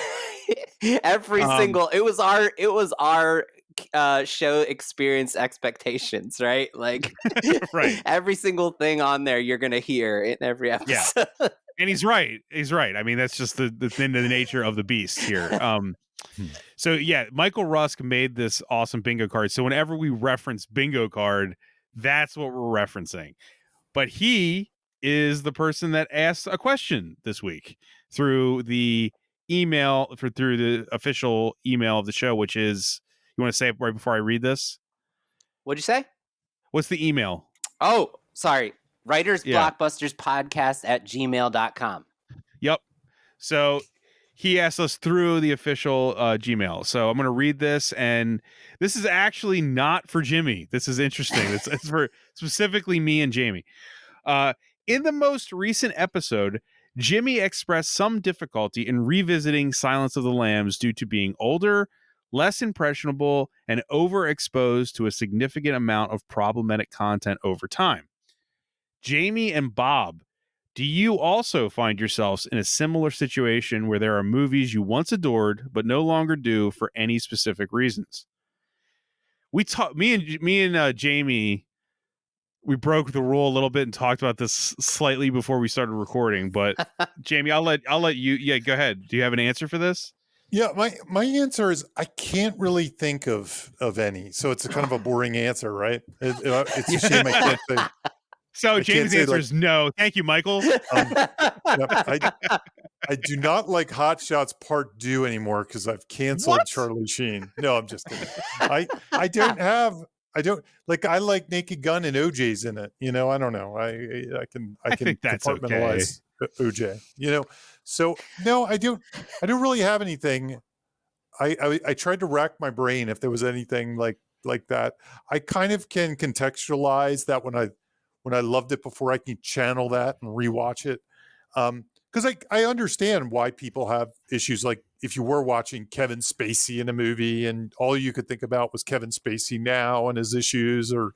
Every single. It was our show experience expectations, right? Like, Right. Every single thing on there you're gonna hear in every episode. And he's right. I mean, that's just the nature of the beast here. So yeah, Michael Rusk made this awesome bingo card. So whenever we reference bingo card, that's what we're referencing. But he is the person that asked a question this week through the email, through the official email of the show, which is, you want to say it right before I read this? What'd you say? What's the email? Oh, sorry. writersblockbusterspodcast@gmail.com. Yep. So he asked us through the official Gmail. So I'm going to read this, and this is actually not for Jimmy. This is interesting. It's for specifically me and Jamie. In the most recent episode, Jimmy expressed some difficulty in revisiting Silence of the Lambs due to being older, less impressionable, and overexposed to a significant amount of problematic content over time. Jamie and Bob, do you also find yourselves in a similar situation where there are movies you once adored but no longer do for any specific reasons? We talked, me and Jamie, we broke the rule a little bit and talked about this slightly before we started recording. But Jamie, I'll let you. Yeah, go ahead. Do you have an answer for this? Yeah, my answer is I can't really think of any. So it's a kind of a boring answer, right? It's a shame I can't say. So Jamie's answer is no. Thank you, Michael. I do not like Hot Shots Part 2 anymore because I've canceled Charlie Sheen. No, I'm just kidding. I like Naked Gun and OJ's in it. You know, I don't know. I can think that's compartmentalize OJ. You know, so no, I don't really have anything. I tried to rack my brain if there was anything like that. I kind of can contextualize that when I loved it before, I can channel that and rewatch it. Because I understand why people have issues. Like if you were watching Kevin Spacey in a movie and all you could think about was Kevin Spacey now and his issues, or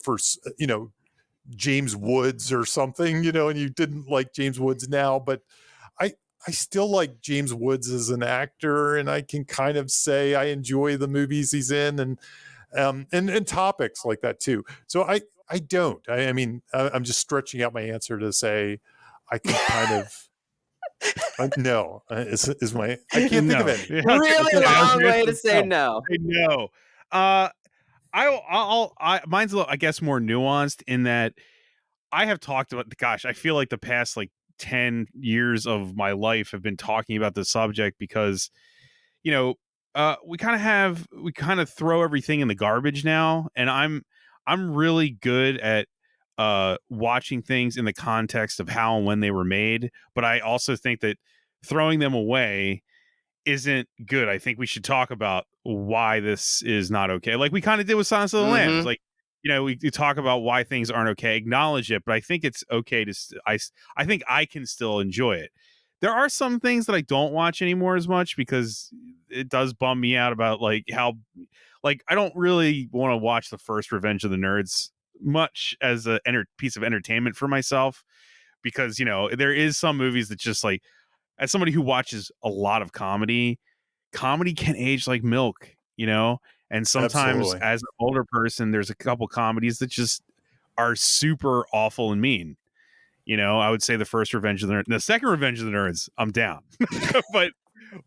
for, you know, James Woods or something, you know, and you didn't like James Woods now, but I still like James Woods as an actor, and I can kind of say I enjoy the movies he's in, and topics like that too. So I don't. I mean, I'm just stretching out my answer to say I can kind of No, is my I can't think of No. any. Yeah, Really okay, long the way answer to is say no. no. I know. Mine's a little, I guess, more nuanced in that I have talked about. Gosh, I feel like the past like 10 years of my life have been talking about this subject because, you know, we kind of throw everything in the garbage now, and I'm really good at watching things in the context of how and when they were made, but I also think that throwing them away isn't good. I think we should talk about why this is not okay. Like we kind of did with Silence of the Lambs. Mm-hmm. Like, we talk about why things aren't okay, acknowledge it, but I think it's okay to I think I can still enjoy it. There are some things that I don't watch anymore as much because it does bum me out about like how like I don't really want to watch the first Revenge of the Nerds much as a piece of entertainment for myself because there is some movies that just like, as somebody who watches a lot of comedy can age like milk, and sometimes Absolutely. as an older person there's a couple comedies that just are super awful and mean. I would say the first Revenge of the Nerds, the second Revenge of the Nerds, I'm down. but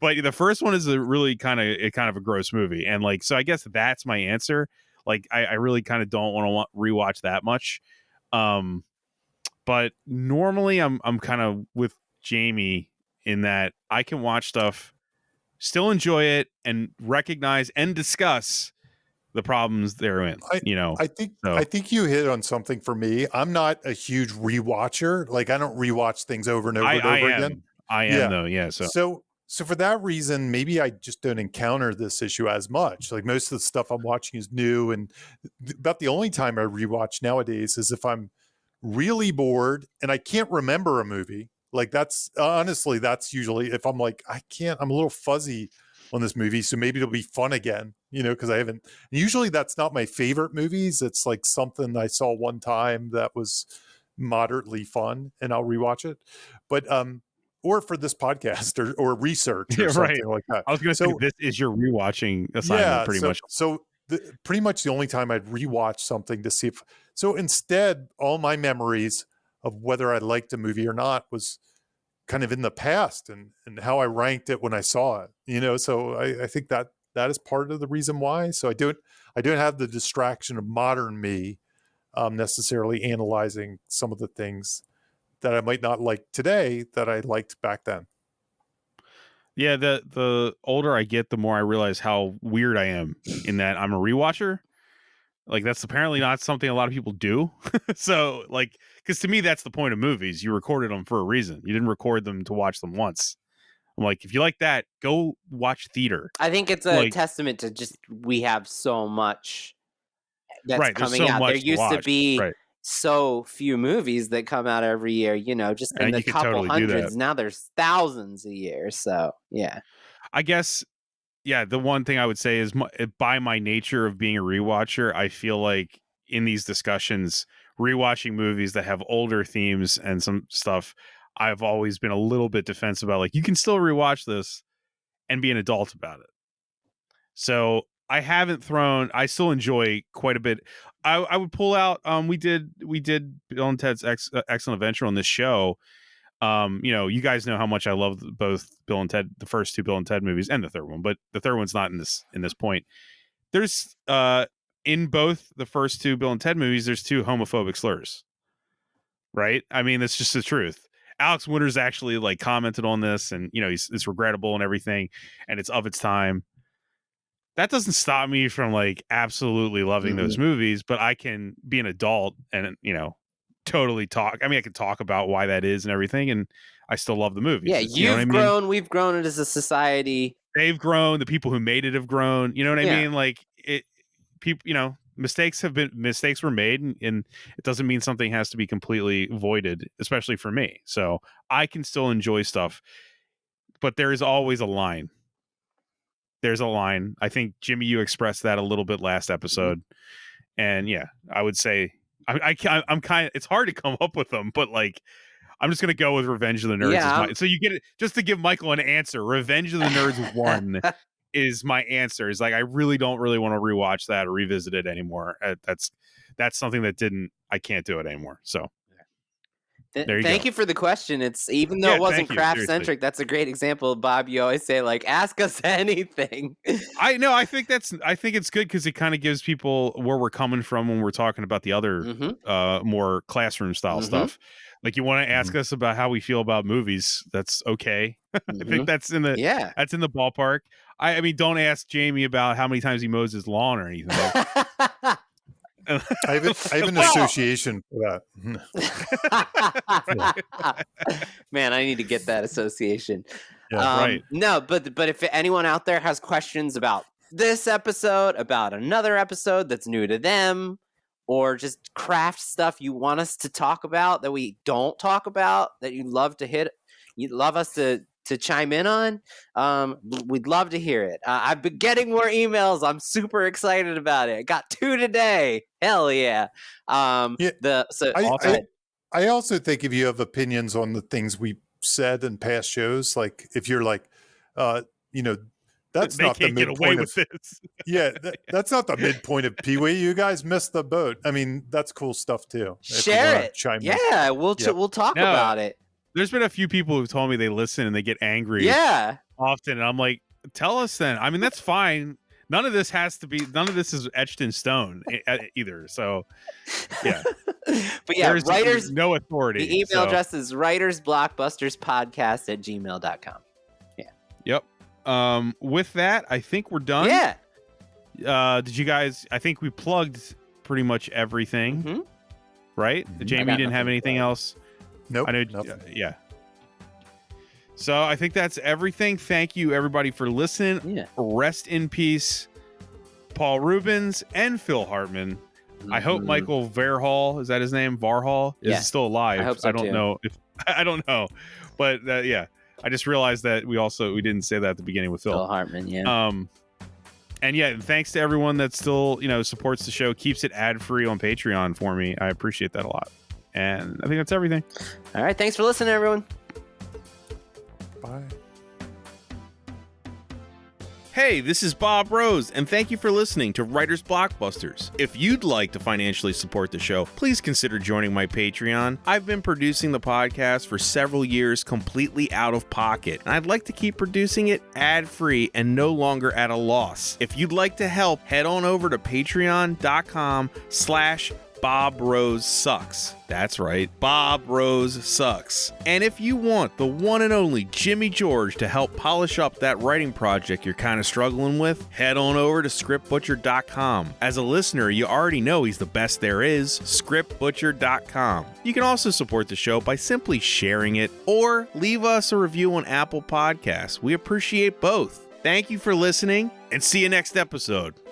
the first one is a really kind of a gross movie, and like, so I guess that's my answer. Like I really kind of don't want to rewatch that much. But normally I'm kind of with Jamie in that I can watch stuff, still enjoy it, and recognize and discuss the problems therein. I I think I So think you hit on something for me. I'm not a huge rewatcher. Like I don't rewatch things over and over I and I over again. am I am Yeah. though. Yeah. So So for that reason, maybe I just don't encounter this issue as much. Like most of the stuff I'm watching is new, and about the only time I rewatch nowadays is if I'm really bored and I can't remember a movie. Like that's honestly, that's usually if I'm like, I'm a little fuzzy on this movie. So maybe it'll be fun again, because I haven't, and usually that's not my favorite movies. It's like something I saw one time that was moderately fun and I'll rewatch it. But, or for this podcast or research or yeah, right. something like that. I was gonna say So this is your rewatching assignment, yeah, pretty much. pretty much the only time I'd rewatch something to see if. So instead, all my memories of whether I liked a movie or not was kind of in the past and how I ranked it when I saw it. So I think that is part of the reason why. So I don't have the distraction of modern me necessarily analyzing some of the things that I might not like today that I liked back then. Yeah, the older I get, the more I realize how weird I am in that I'm a rewatcher. Like that's apparently not something a lot of people do. So like, because to me that's the point of movies. You recorded them for a reason. You didn't record them to watch them once. I'm like, if you like that, go watch theater. I think it's a Like, testament to just we have so much that's right? There's coming so out. There much to used to watch. be Right, so few movies that come out every year, just in and the you could couple totally do that. hundreds. Now there's thousands a year. So, yeah. I guess. Yeah, the one thing I would say is by my nature of being a rewatcher, I feel like in these discussions, rewatching movies that have older themes and some stuff, I've always been a little bit defensive about. Like, you can still rewatch this and be an adult about it. So I still enjoy quite a bit. I would pull out. We did Bill and Ted's Excellent Adventure on this show. You guys know how much I love both Bill and Ted, the first two Bill and Ted movies, and the third one, but the third one's not in this point. There's in both the first two Bill and Ted movies, there's two homophobic slurs. Right? I mean, that's just the truth. Alex Winters actually like commented on this, and it's regrettable and everything, and it's of its time. That doesn't stop me from like absolutely loving those movies, but I can be an adult and totally talk. I mean, I can talk about why that is and everything, and I still love the movies. Yeah, You know what I you've mean? grown, we've grown as a society. They've grown. The people who made it have grown. You know what I Yeah. mean? Like it. People, mistakes were made, and it doesn't mean something has to be completely voided, especially for me. So I can still enjoy stuff, but there is always a line. There's a line. I think Jimmy, you expressed that a little bit last episode, and yeah, I would say I'm kind of. It's hard to come up with them, but like I'm just gonna go with Revenge of the Nerds as Yeah, my. So you get it just to give Michael an answer. Revenge of the Nerds 1 is my answer. Is like I really don't want to rewatch that or revisit it anymore. That's something that I can't do it anymore. So There you Thank go. you for the question. It's even though it wasn't thank you, craft seriously. centric, that's a great example. Bob, you always say like, ask us anything. I know. I think it's good because it kind of gives people where we're coming from when we're talking about the other more classroom style stuff. Like you want to ask us about how we feel about movies. That's okay. I think that's in the ballpark. I mean, don't ask Jamie about how many times he mows his lawn or anything. I have an association for that. Man, I need to get that association. Yeah, right. No, but if anyone out there has questions about this episode, about another episode that's new to them, or just craft stuff you want us to talk about that we don't talk about, that you'd love us to chime in on, we'd love to hear it. I've been getting more emails. I'm super excited about it. I got 2 today. Hell yeah. I also think if you have opinions on the things we said in past shows, like if you're like, that's not the midpoint of this. Yeah, that's not the midpoint of Pee-wee. You guys missed the boat. I mean, that's cool stuff too. Share it. Yeah, we'll talk about it. There's been a few people who've told me they listen and they get angry often. And I'm like, tell us then. I mean, that's fine. None of this is etched in stone either. So, yeah. But yeah, there's no authority. The email address is writersblockbusterspodcast@gmail.com. Yeah. Yep. With that, I think we're done. Yeah. Did you guys, I think we plugged pretty much everything, right? Jamie didn't have anything else. Nope. I know. Yeah. So I think that's everything. Thank you, everybody, for listening. Yeah. Rest in peace, Paul Reubens and Phil Hartman. I hope Michael Verhall, is that his name? Varhall is still alive. I hope so, don't know if I don't know, but I just realized that we didn't say that at the beginning with Phil Hartman. Yeah. And thanks to everyone that still supports the show, keeps it ad free on Patreon for me. I appreciate that a lot. And I think that's everything. All right. Thanks for listening, everyone. Bye. Hey, this is Bob Rose, and thank you for listening to Writers Blockbusters. If you'd like to financially support the show, please consider joining my Patreon. I've been producing the podcast for several years completely out of pocket, and I'd like to keep producing it ad-free and no longer at a loss. If you'd like to help, head on over to patreon.com/Bob Rose Sucks. That's right, Bob Rose Sucks. And if you want the one and only Jimmy George to help polish up that writing project you're kind of struggling with, head on over to scriptbutcher.com. As a listener, you already know he's the best there is, scriptbutcher.com. You can also support the show by simply sharing it or leave us a review on Apple Podcasts. We appreciate both. Thank you for listening, and see you next episode.